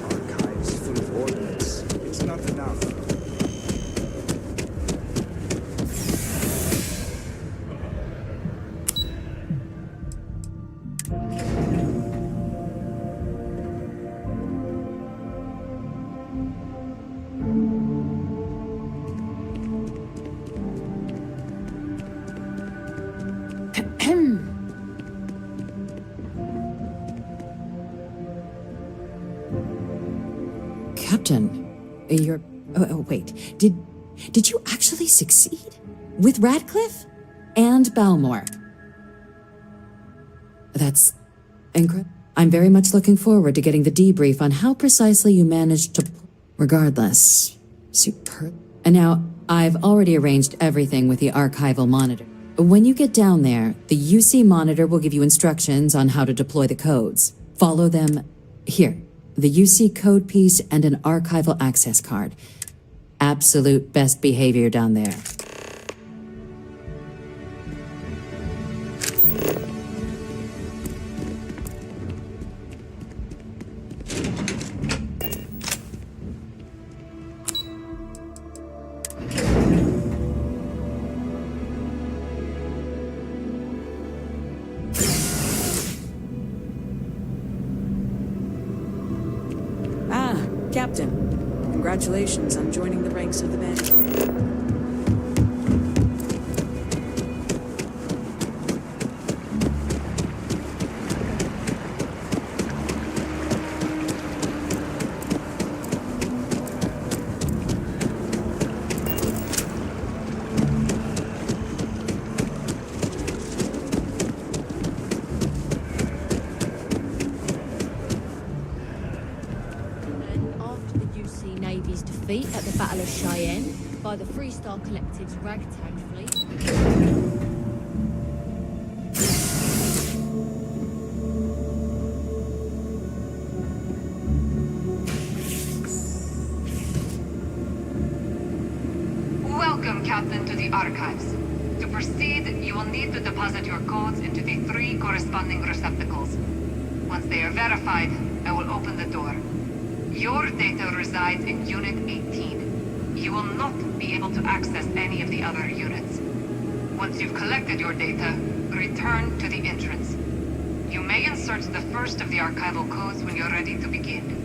Archives full of ordnance. It's not enough. Captain, you're... wait. Did you actually succeed? With Radcliffe? And Balmore? That's incredible. I'm very much looking forward to getting the debrief on how precisely you managed to... Regardless, superb. And now, I've already arranged everything with the archival monitor. When you get down there, the UC monitor will give you instructions on how to deploy the codes. Follow them here. The UC code piece and an archival access card. Absolute best behavior down there. Captain, congratulations on joining the ranks of the band. Navy's defeat at the Battle of Cheyenne by the Freestar Collective's ragtag fleet. Welcome, Captain, to the Archives. To proceed, you will need to deposit your codes into the 3 corresponding receptacles. Once they are verified, I will open the door. Your data resides in Unit 18. You will not be able to access any of the other units. Once you've collected your data, return to the entrance. You may insert the first of the archival codes when you're ready to begin.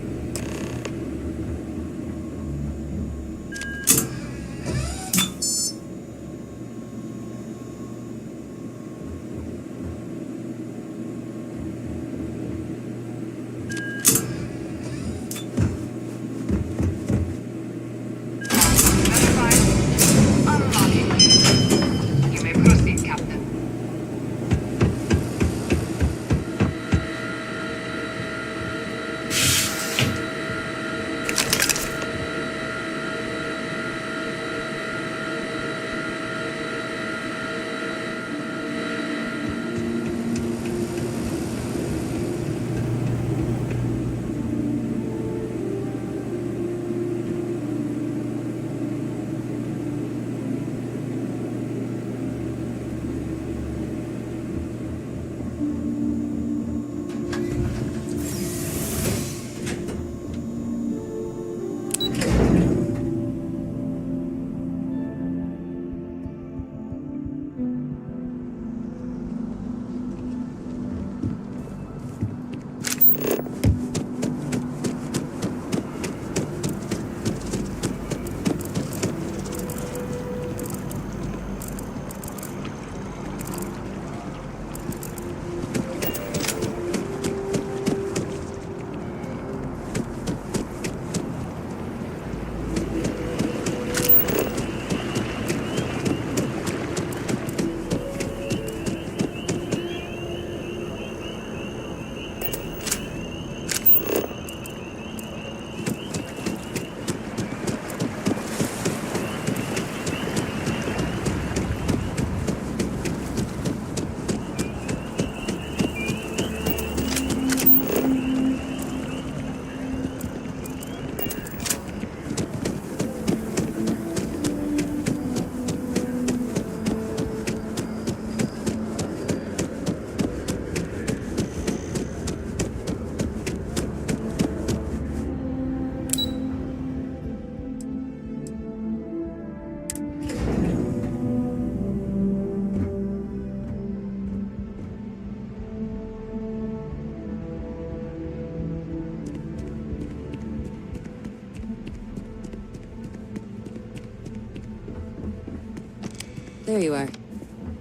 there you are.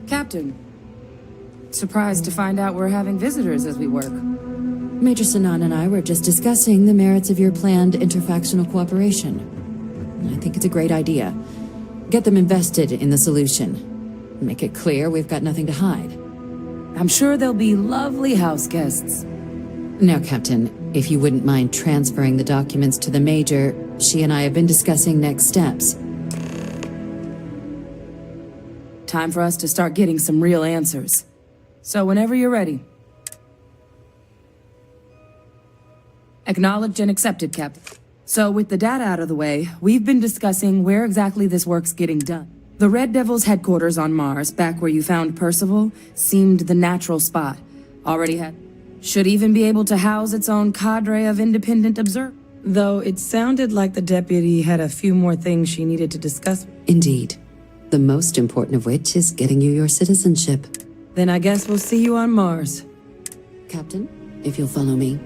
Captain. Surprised to find out we're having visitors as we work. Major Sanan and I were just discussing the merits of your planned interfactional cooperation. I think it's a great idea. Get them invested in the solution. Make it clear we've got nothing to hide. I'm sure they'll be lovely house guests. Now, Captain, if you wouldn't mind transferring the documents to the Major, she and I have been discussing next steps. Time for us to start getting some real answers. So whenever you're ready. Acknowledged and accepted, Captain. So with the data out of the way, we've been discussing where exactly this work's getting done. The Red Devil's headquarters on Mars, back where you found Percival, seemed the natural spot. Should even be able to house its own cadre of independent observers. Though it sounded like the deputy had a few more things she needed to discuss. Indeed. The most important of which is getting you your citizenship. Then I guess we'll see you on Mars. Captain, if you'll follow me.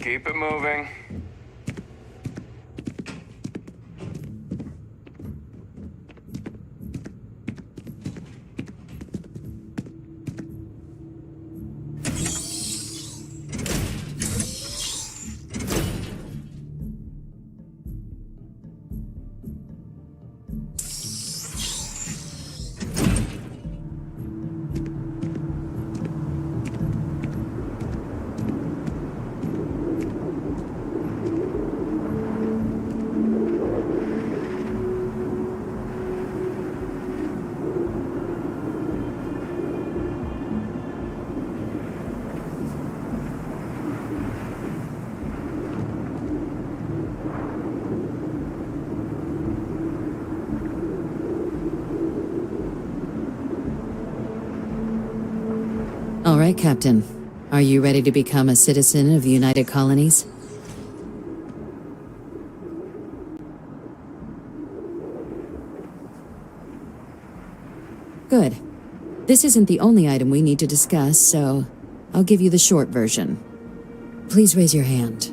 Keep it moving. All right, Captain. Are you ready to become a citizen of the United Colonies? Good. This isn't the only item we need to discuss, so I'll give you the short version. Please raise your hand.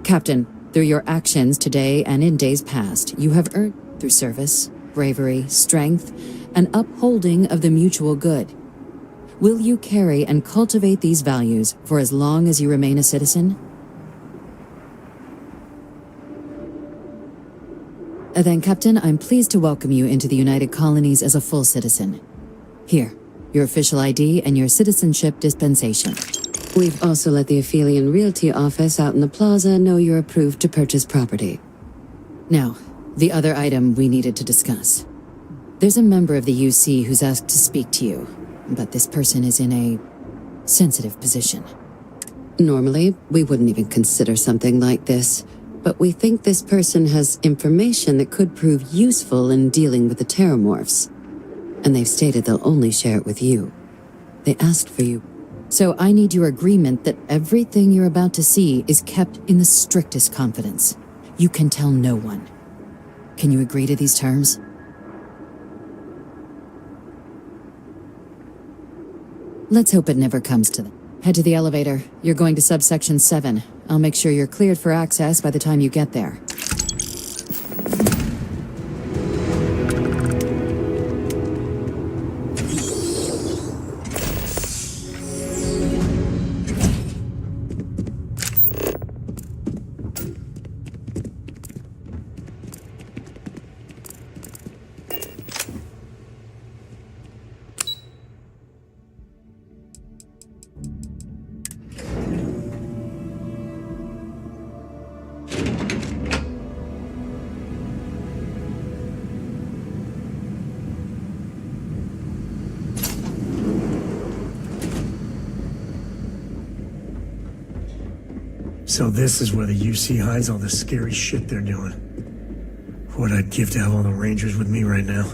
Captain, through your actions today and in days past, you have earned, through service, bravery, strength, and upholding of the mutual good. Will you carry and cultivate these values for as long as you remain a citizen? Then, Captain, I'm pleased to welcome you into the United Colonies as a full citizen. Here, your official ID and your citizenship dispensation. We've also let the Aphelion Realty office out in the plaza know you're approved to purchase property. Now, the other item we needed to discuss. There's a member of the UC who's asked to speak to you, but this person is in a sensitive position. Normally, we wouldn't even consider something like this, but we think this person has information that could prove useful in dealing with the Terramorphs. And they've stated they'll only share it with you. They asked for you. So I need your agreement that everything you're about to see is kept in the strictest confidence. You can tell no one. Can you agree to these terms? Let's hope it never comes to them. Head to the elevator. You're going to subsection 7. I'll make sure you're cleared for access by the time you get there. So this is where the UC hides all the scary shit they're doing. What I'd give to have all the Rangers with me right now.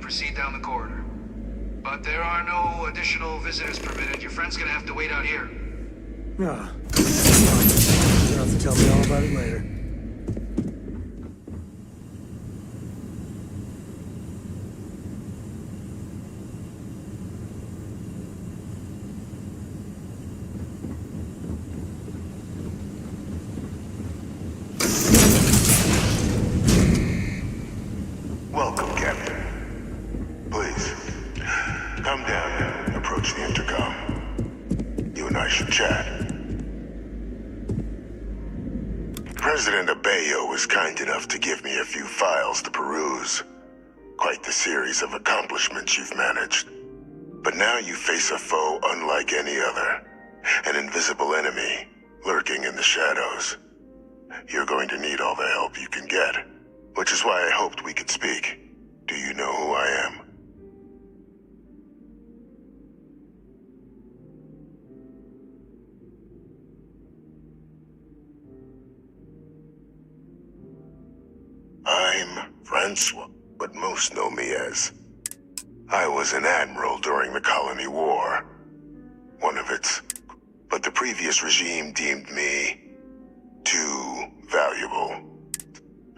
proceed down the corridor. But there are no additional visitors permitted. Your friend's gonna have to wait out here. Ah. You'll have to tell me all about it later. Welcome, Captain. Please, come down and approach the intercom. You and I should chat. President Abeyo was kind enough to give me a few files to peruse. Quite the series of accomplishments you've managed. But now you face a foe unlike any other. An invisible enemy, lurking in the shadows. You're going to need all the help you can get. Which is why I hoped we could speak. Do you know who I am? I'm Francois, but most know me as. I was an admiral during the Colony War. One of its. But the previous regime deemed me too valuable.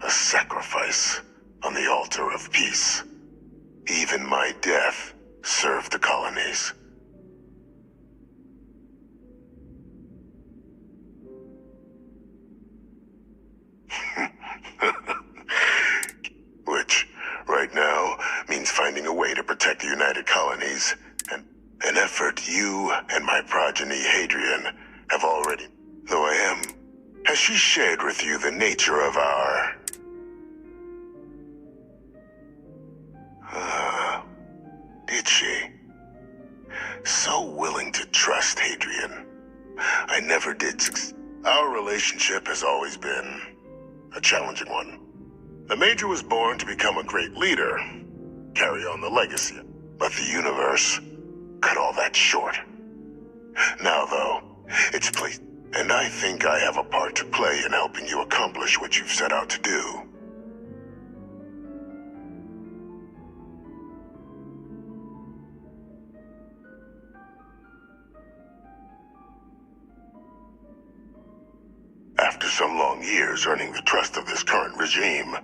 A sacrifice on the altar of peace. Even my death served the colonies. Which, right now, means finding a way to protect the United Colonies, and an effort you and my progeny, Hadrian, have already... Though I am... Has she shared with you the nature of our... Did she? So willing to trust Hadrian. I never did succeed. Our relationship has always been a challenging one. The Major was born to become a great leader, carry on the legacy, but the universe cut all that short. Now, though, it's placed, and I think I have a part to play in helping you accomplish what you've set out to do. After some long years earning the trust of this current regime,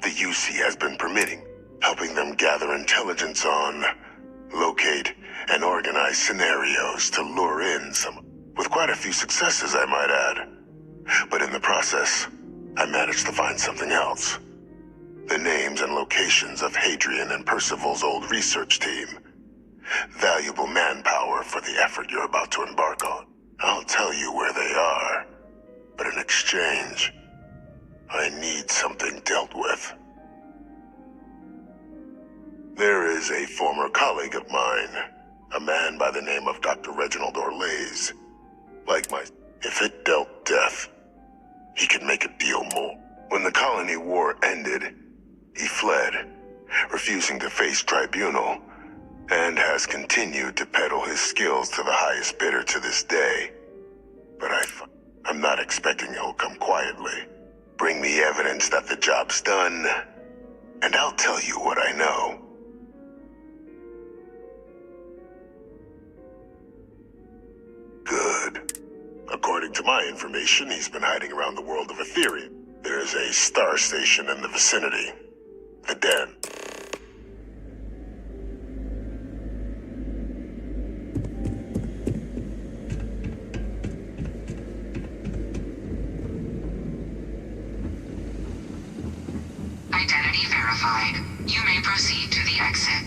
the UC has been permitting, helping them gather intelligence on, locate, and organize scenarios to lure in some, with quite a few successes, I might add. But in the process, I managed to find something else. The names and locations of Hadrian and Percival's old research team. Valuable manpower for the effort you're about to embark on. I'll tell you where they are. But in exchange, I need something dealt with. There is a former colleague of mine, a man by the name of Dr. Reginald Orlaise. If it dealt death, he could make a deal more. When the Colony War ended, he fled, refusing to face tribunal, and has continued to peddle his skills to the highest bidder to this day. But I'm not expecting he'll come quietly. Bring me evidence that the job's done, and I'll tell you what I know. Good. According to my information, he's been hiding around the world of Ethereum. There is a star station in the vicinity. The Den. Identity verified. You may proceed to the exit.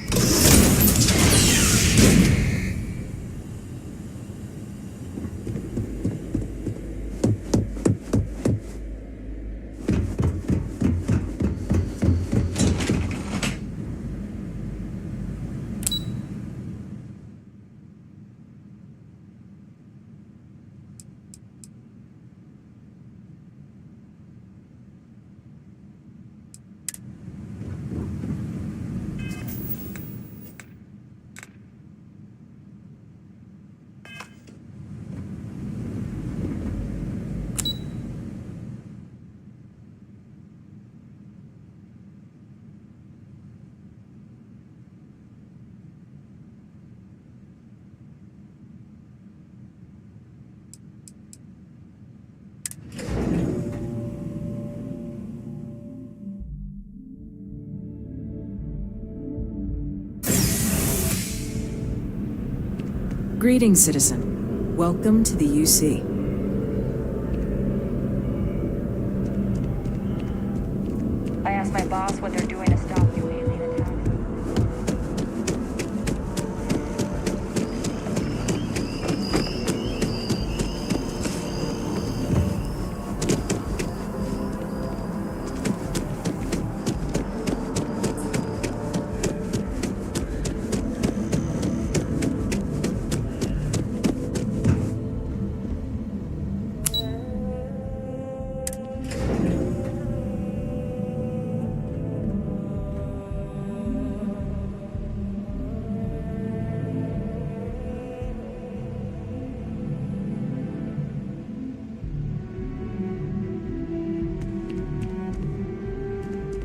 Greetings, citizen. Welcome to the UC. I asked my boss what they're doing to stop new alien attacks.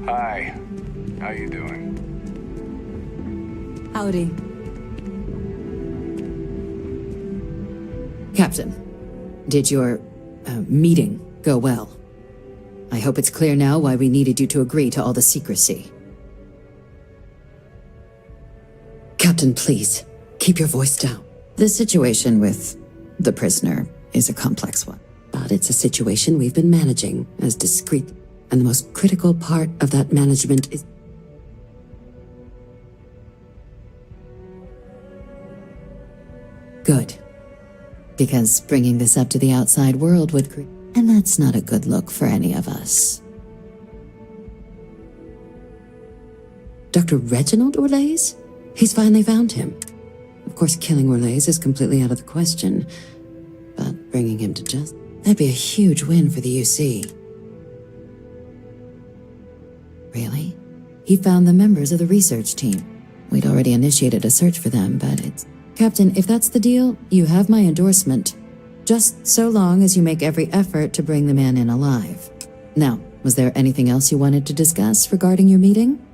Hi. How you doing? Howdy. Captain, did your meeting go well? I hope it's clear now why we needed you to agree to all the secrecy. Captain, please, keep your voice down. The situation with the prisoner is a complex one, but it's a situation we've been managing as discreet, and the most critical part of that management is... Good. Because bringing this up to the outside world would create... And that's not a good look for any of us. Dr. Reginald Orlaise? He's finally found him. Of course, killing Orlaise is completely out of the question, but bringing him to justice... That'd be a huge win for the UC. Really? He found the members of the research team. We'd already initiated a search for them, but it's... Captain, if that's the deal, you have my endorsement. Just so long as you make every effort to bring the man in alive. Now, was there anything else you wanted to discuss regarding your meeting?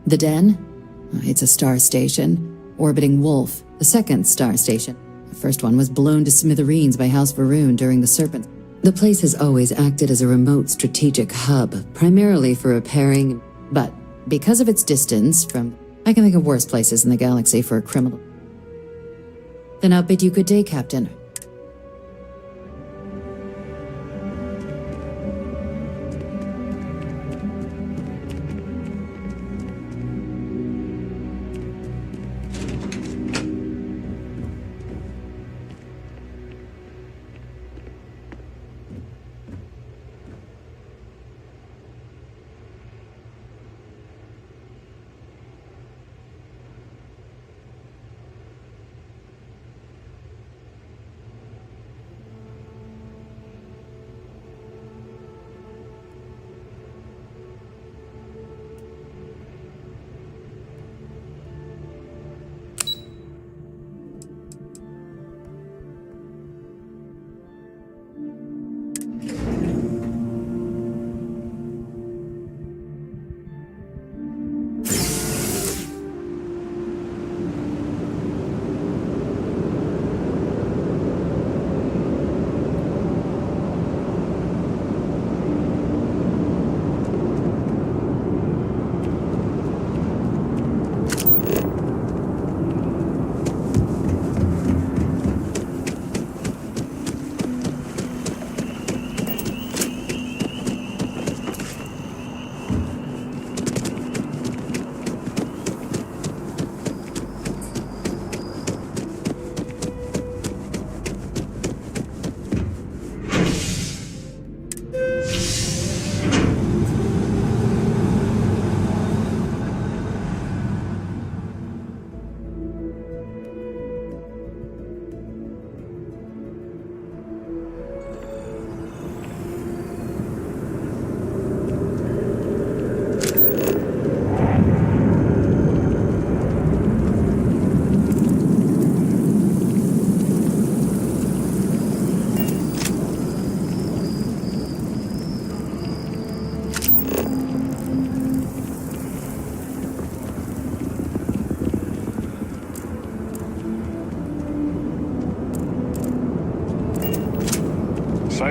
The Den? It's a star station, orbiting Wolf, the second star station. The first one was blown to smithereens by House Varun during the Serpent. The place has always acted as a remote strategic hub, primarily for repairing, but because of its distance from... I can think of worse places in the galaxy for a criminal. Then I'll bid you good day, Captain.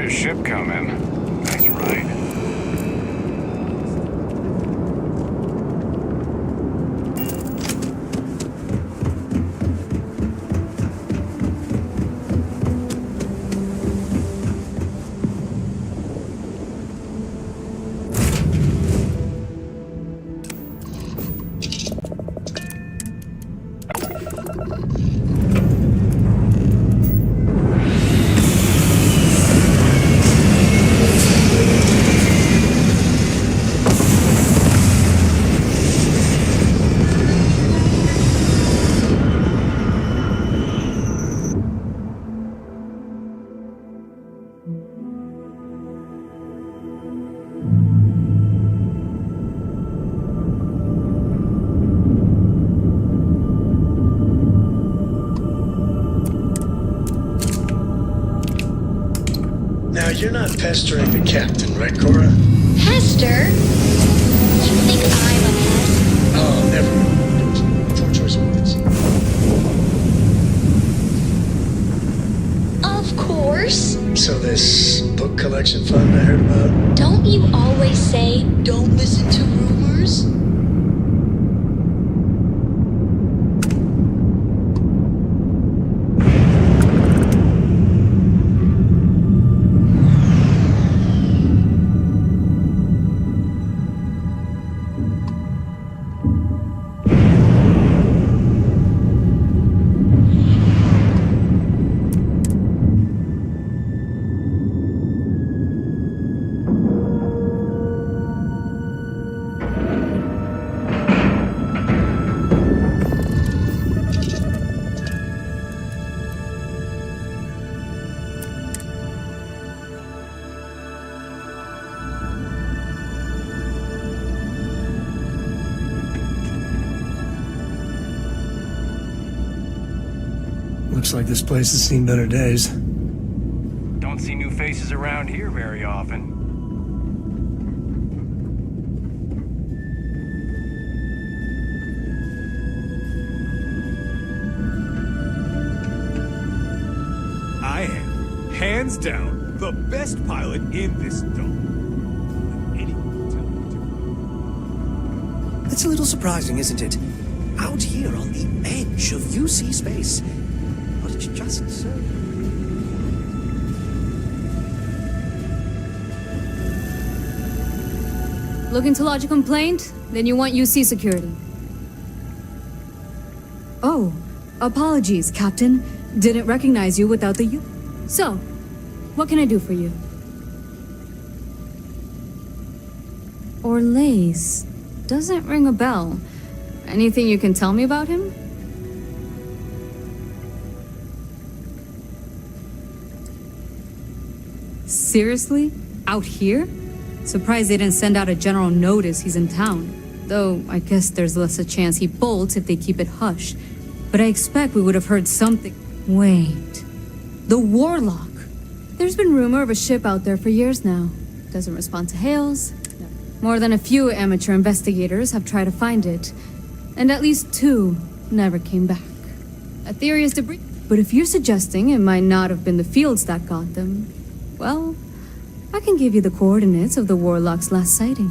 your ship coming. That's right. Now, you're not pestering the captain, right, Cora? Hester? You think I'm a pest? Oh, never mind. Poor choice of words. Of course. So this book collection fund I heard about? Don't you always say, don't listen to rumors? Looks like this place has seen better days. Don't see new faces around here very often. I am, hands down, the best pilot in this dome. It's a little surprising, isn't it? Out here on the edge of UC space. But it's just so... Looking to lodge a complaint? Then you want UC security. Oh, apologies, Captain. Didn't recognize you without the U. So, what can I do for you? Orlaise. Doesn't ring a bell. Anything you can tell me about him? Seriously? Out here? Surprised they didn't send out a general notice he's in town. Though, I guess there's less a chance he bolts if they keep it hush. But I expect we would have heard something. Wait. The Warlock. There's been rumor of a ship out there for years now. Doesn't respond to hails. More than a few amateur investigators have tried to find it. And at least 2 never came back. A theory is debris. But if you're suggesting it might not have been the fields that got them, well, I can give you the coordinates of the Warlock's last sighting.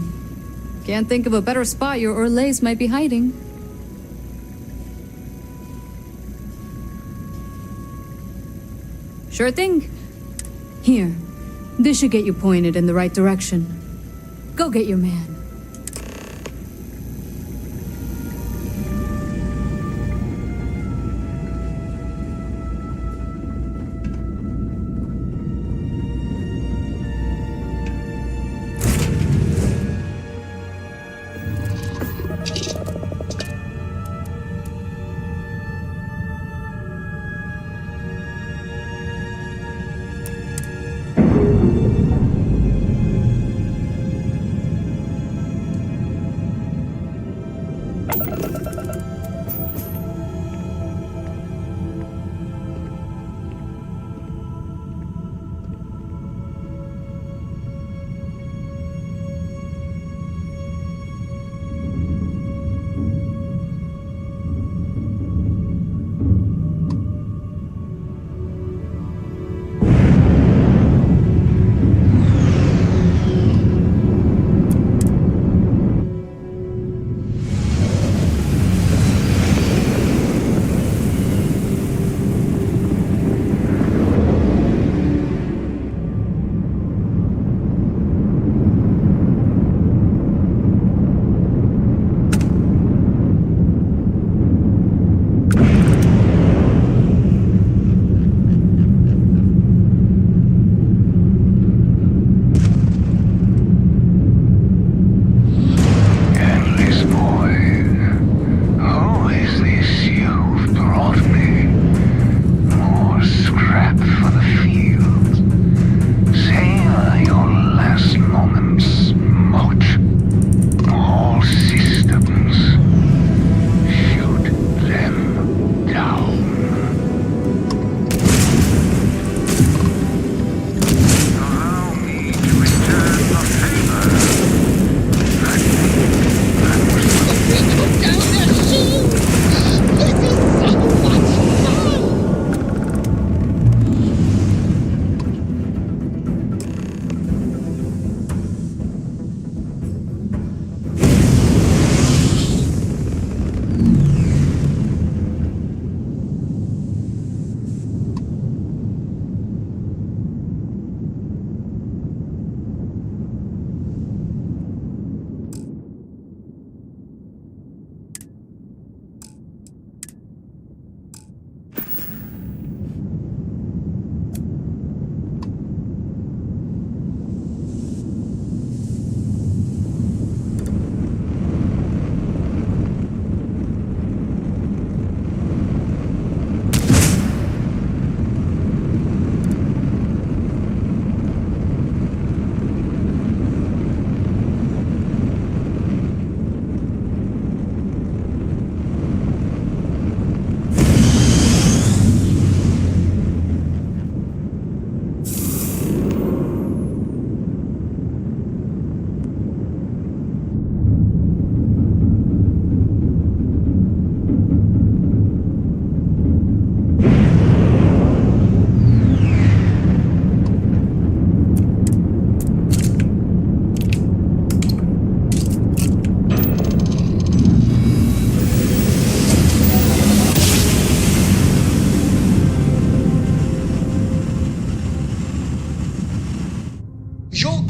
Can't think of a better spot your Orlaise might be hiding. Sure thing. Here, this should get you pointed in the right direction. Go get your man.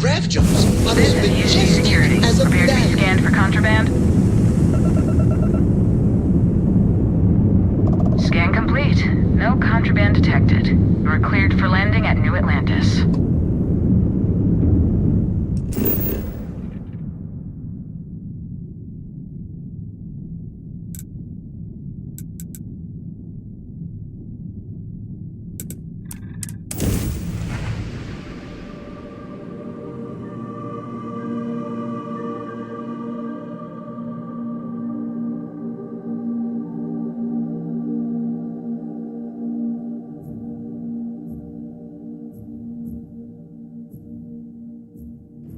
grav jumps are This as is UC majestic security. as a Prepare to be bag. scanned for contraband. Scan complete. No contraband detected. You are cleared for landing at New Atlantis.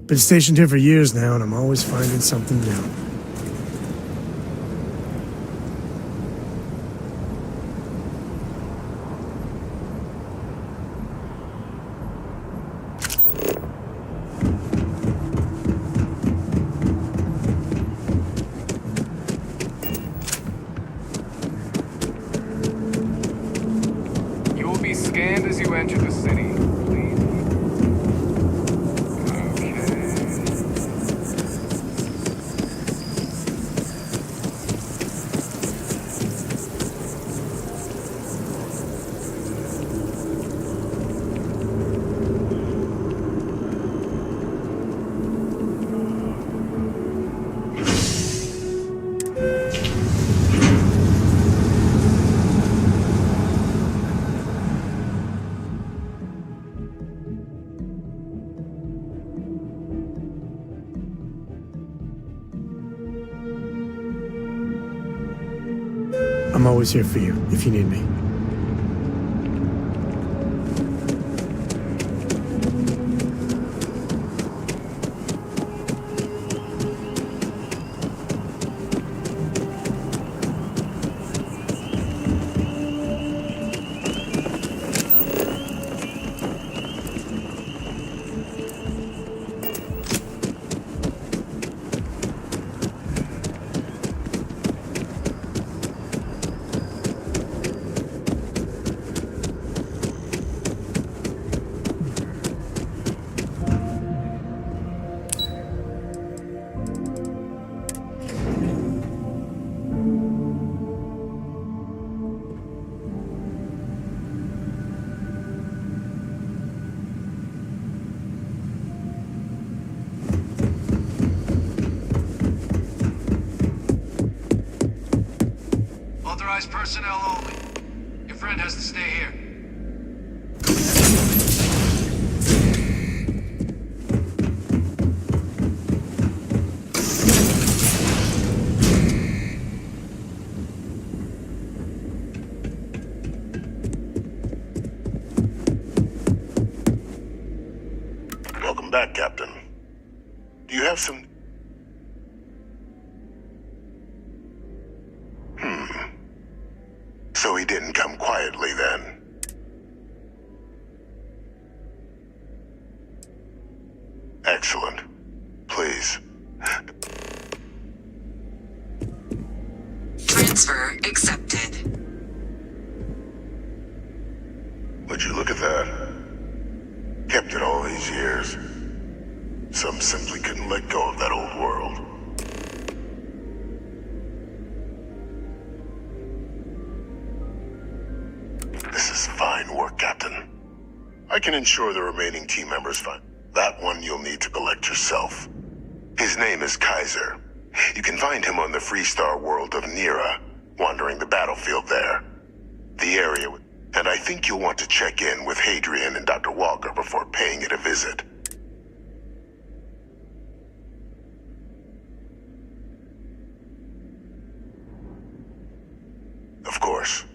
Been stationed here for years now, and I'm always finding something new. You will be scanned as you enter the city. Please. I'm always here for you, if you need me. Authorized personnel only. Your friend has to stay here. Welcome back, Captain. Do you have some... So he didn't come quietly then. Excellent. Please. Transfer accepted. Would you look at that? Kept it all these years. Some simply couldn't let go of that old world. This is fine work, Captain. I can ensure the remaining team members find. That one you'll need to collect yourself. His name is Kaiser. You can find him on the Freestar world of Nira, wandering the battlefield there. The area, and I think you'll want to check in with Hadrian and Dr. Walker before paying it a visit. Of course.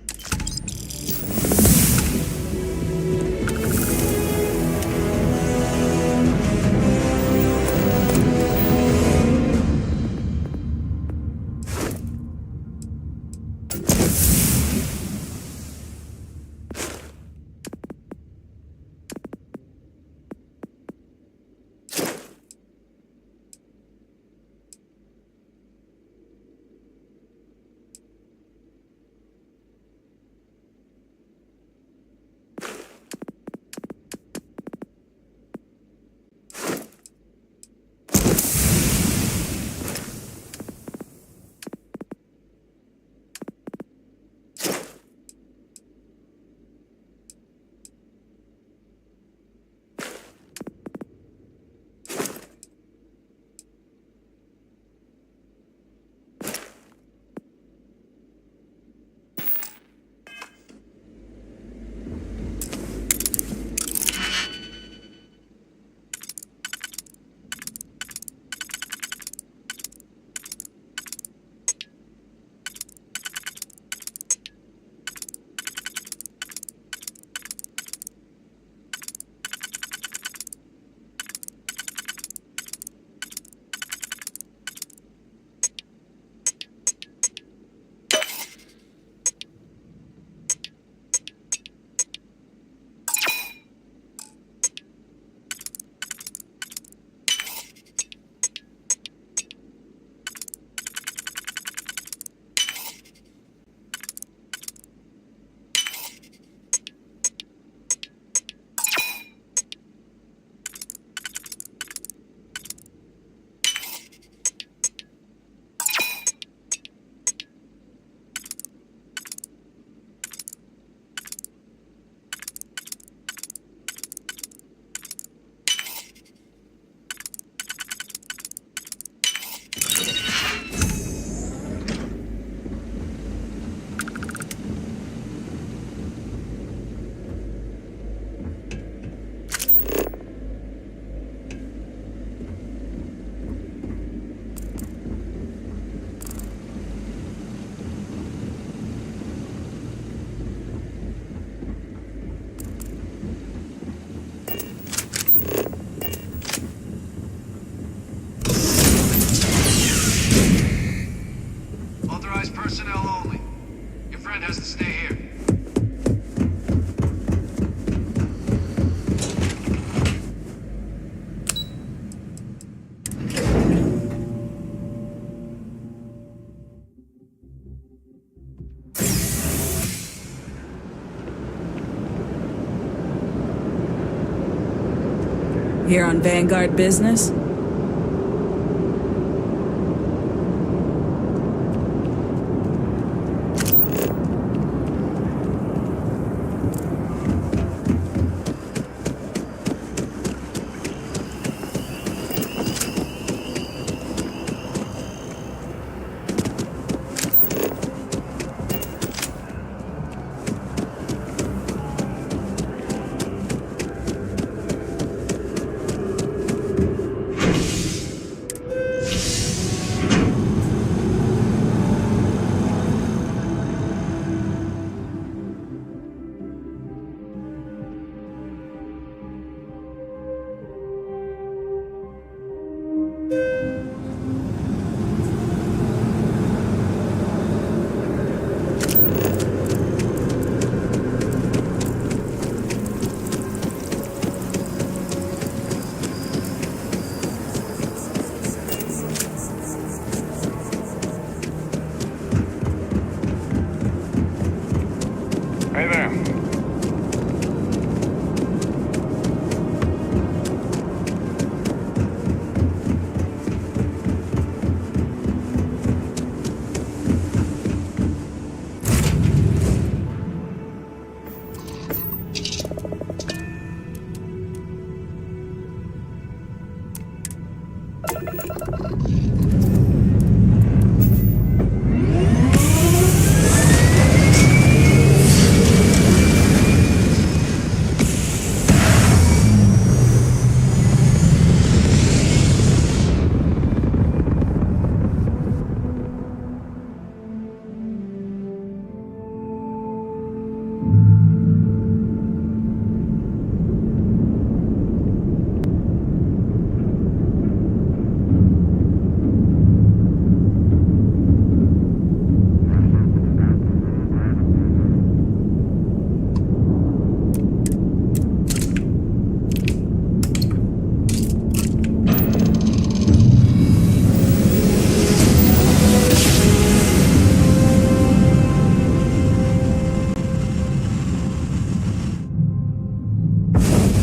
Here on Vanguard business? Hey there.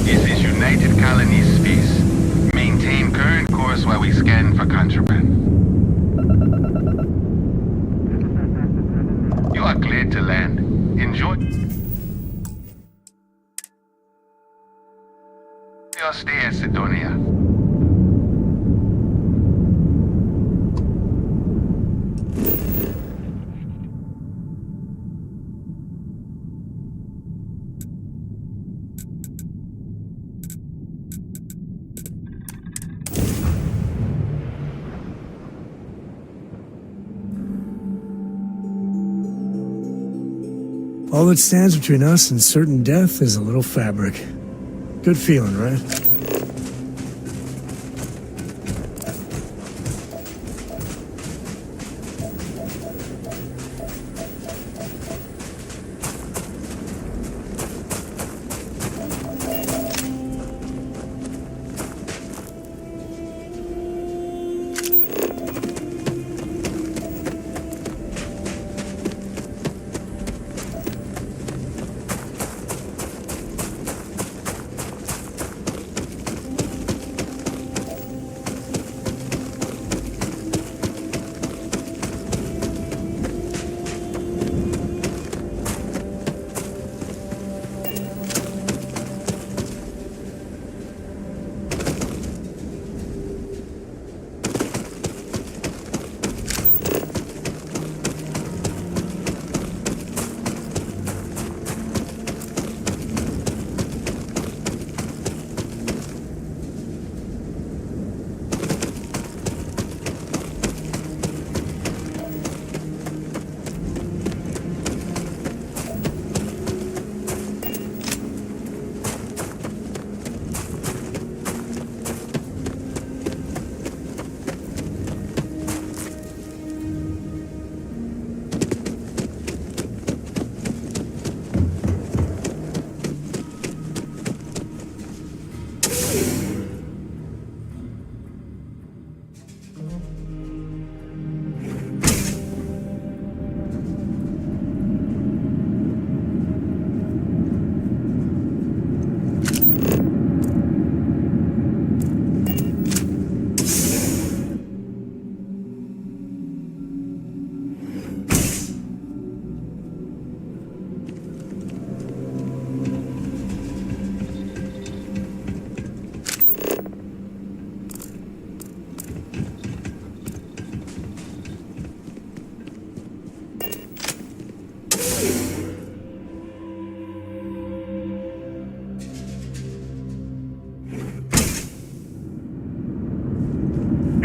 This is United Colonies Space. Maintain current course while we scan for contraband. You are cleared to land. Enjoy your stay at Sidonia. All that stands between us and certain death is a little fabric. Good feeling, right?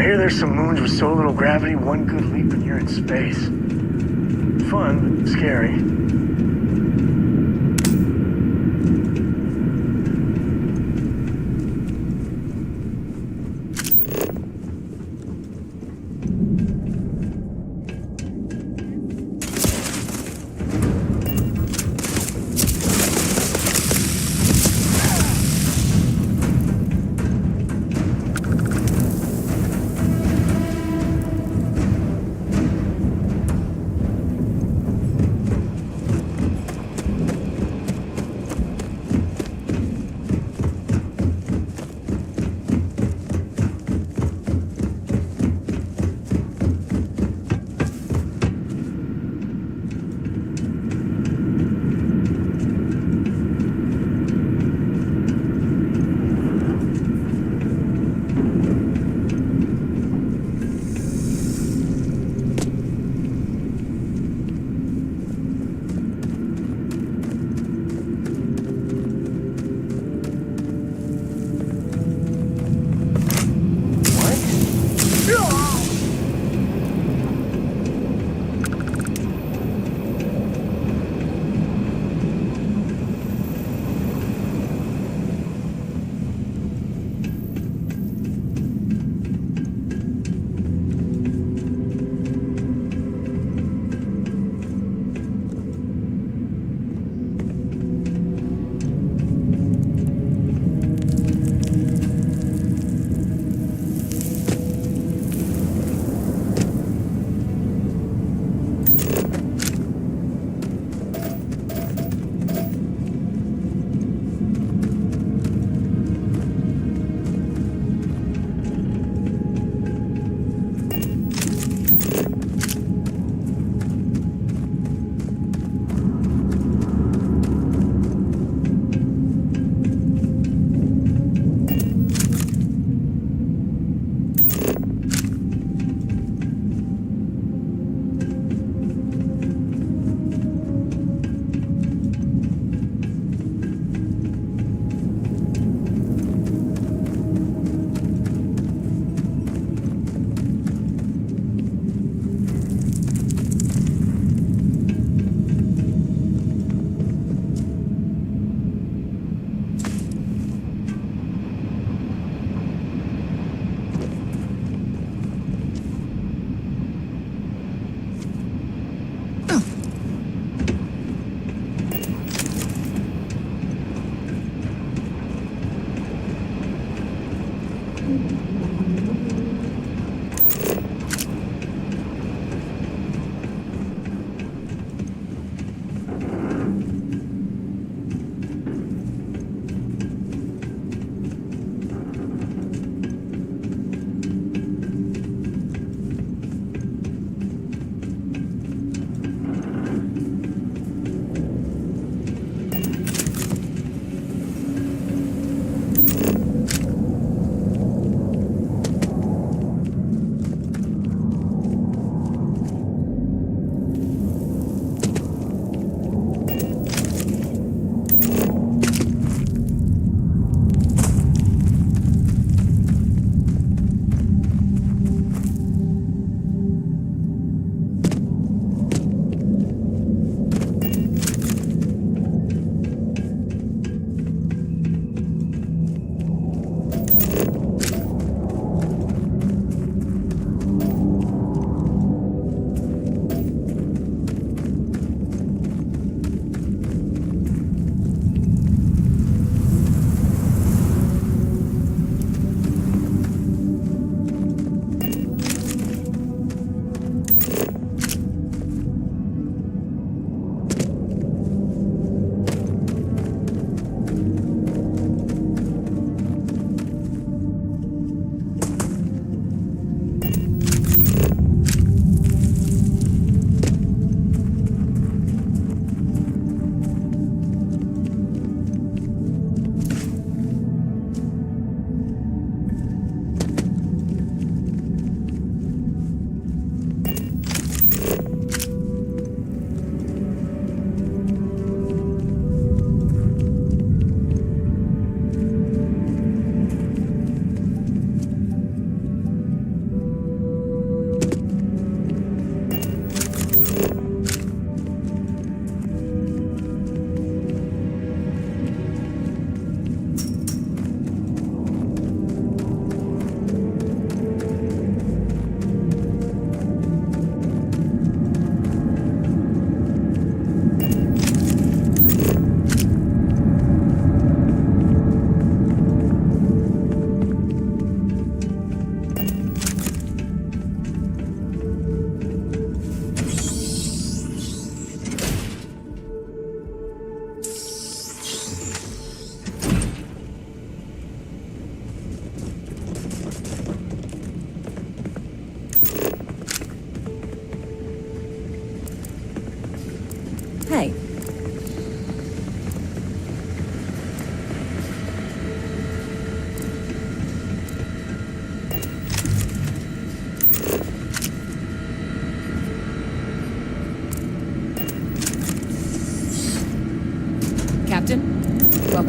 I hear there's some moons with so little gravity, one good leap and you're in space. Fun, but scary.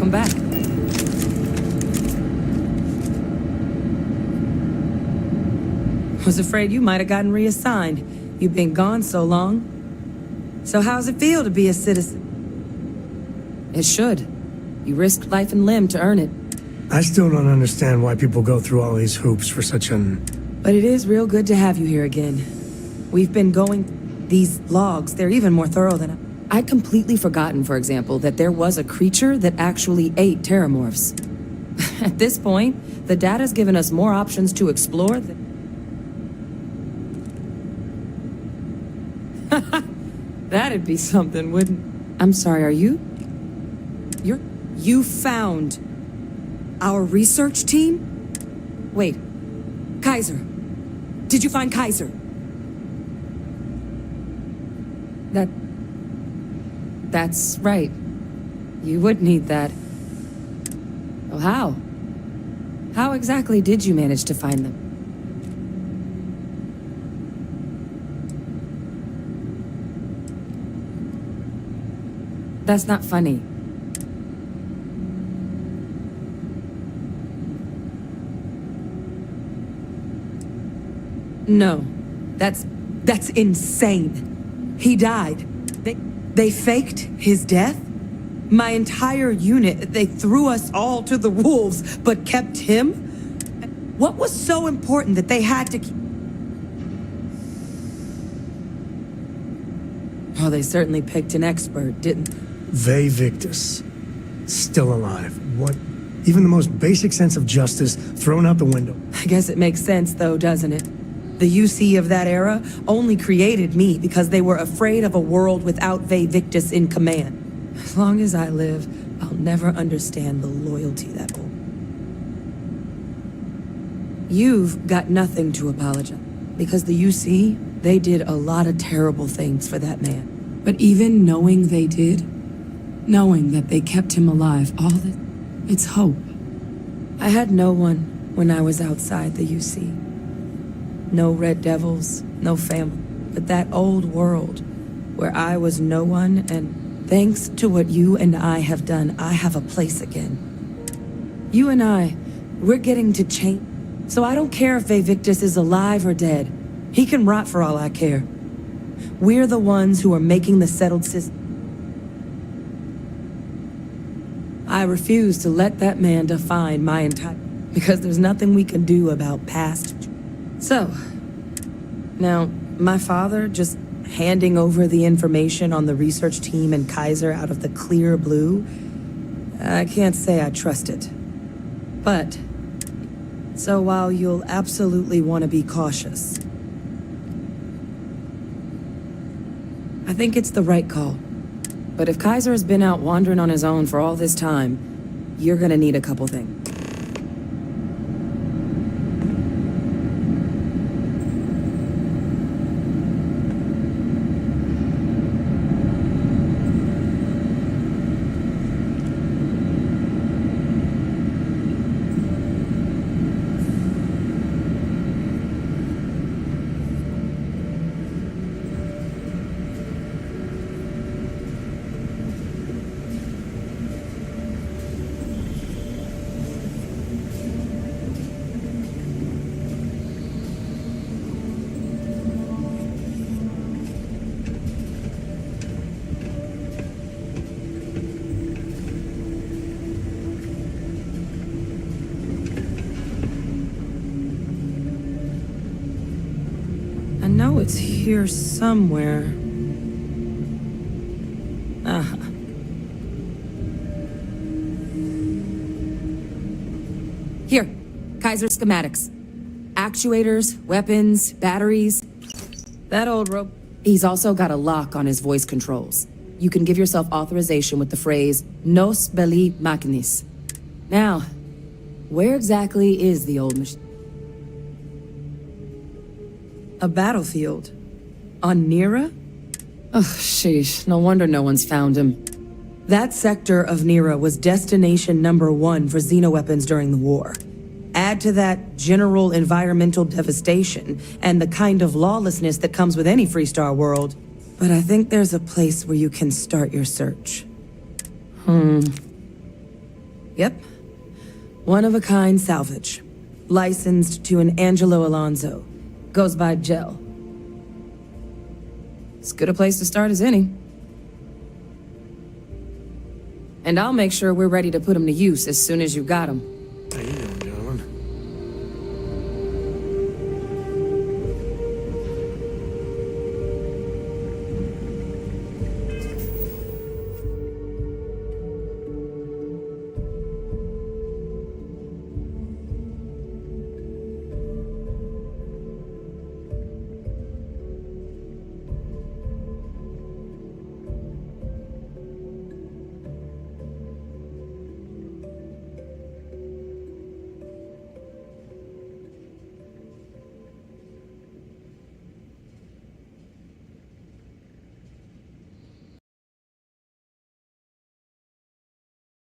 Welcome back. Was afraid you might have gotten reassigned. You've been gone so long. So how's it feel to be a citizen? It should. You risked life and limb to earn it. I still don't understand why people go through all these hoops for such an... But it is real good to have you here again. We've been going... These logs, they're even more thorough than... I'd completely forgotten, for example, that there was a creature that actually ate terramorphs. At this point, the data's given us more options to explore than... That'd be something, wouldn't... I'm sorry, are you? You found... our research team? Wait. Kaiser. Did you find Kaiser? That's right. You would need that. Oh, how? How exactly did you manage to find them? That's not funny. No. That's insane. He died. They faked his death? My entire unit, they threw us all to the wolves, but kept him? What was so important that they had to keep... Oh, they certainly picked an expert, didn't they? Ve Victus. Still alive. What? Even the most basic sense of justice thrown out the window. I guess it makes sense, though, doesn't it? The UC of that era only created me because they were afraid of a world without Ve Victus in command. As long as I live, I'll never understand the loyalty that old. You've got nothing to apologize. Because the UC, they did a lot of terrible things for that man. But even knowing they did, knowing that they kept him alive, all that, it's hope. I had no one when I was outside the UC. No Red Devils, no family. But that old world, where I was no one, and thanks to what you and I have done, I have a place again. You and I, we're getting to change. So I don't care if Ve Victus is alive or dead. He can rot for all I care. We're the ones who are making the settled system. I refuse to let that man define my entire... Because there's nothing we can do about past... So, now, my father just handing over the information on the research team and Kaiser out of the clear blue, I can't say I trust it. But, so while you'll absolutely want to be cautious, I think it's the right call. But if Kaiser has been out wandering on his own for all this time, you're gonna need a couple things. I know it's here somewhere. Uh-huh. Here, Kaiser schematics. Actuators, weapons, batteries. That old rope. He's also got a lock on his voice controls. You can give yourself authorization with the phrase, Nos belli machinis. Now, where exactly is the old machine? A battlefield? On Nera? Ugh, sheesh, no wonder no one's found him. That sector of Nera was destination #1 for xenoweapons during the war. Add to that general environmental devastation and the kind of lawlessness that comes with any Freestar world. But I think there's a place where you can start your search. Yep. One-of-a-kind salvage. Licensed to an Angelo Alonso. Goes by Gel. As good a place to start as any. And I'll make sure we're ready to put him to use as soon as you got him.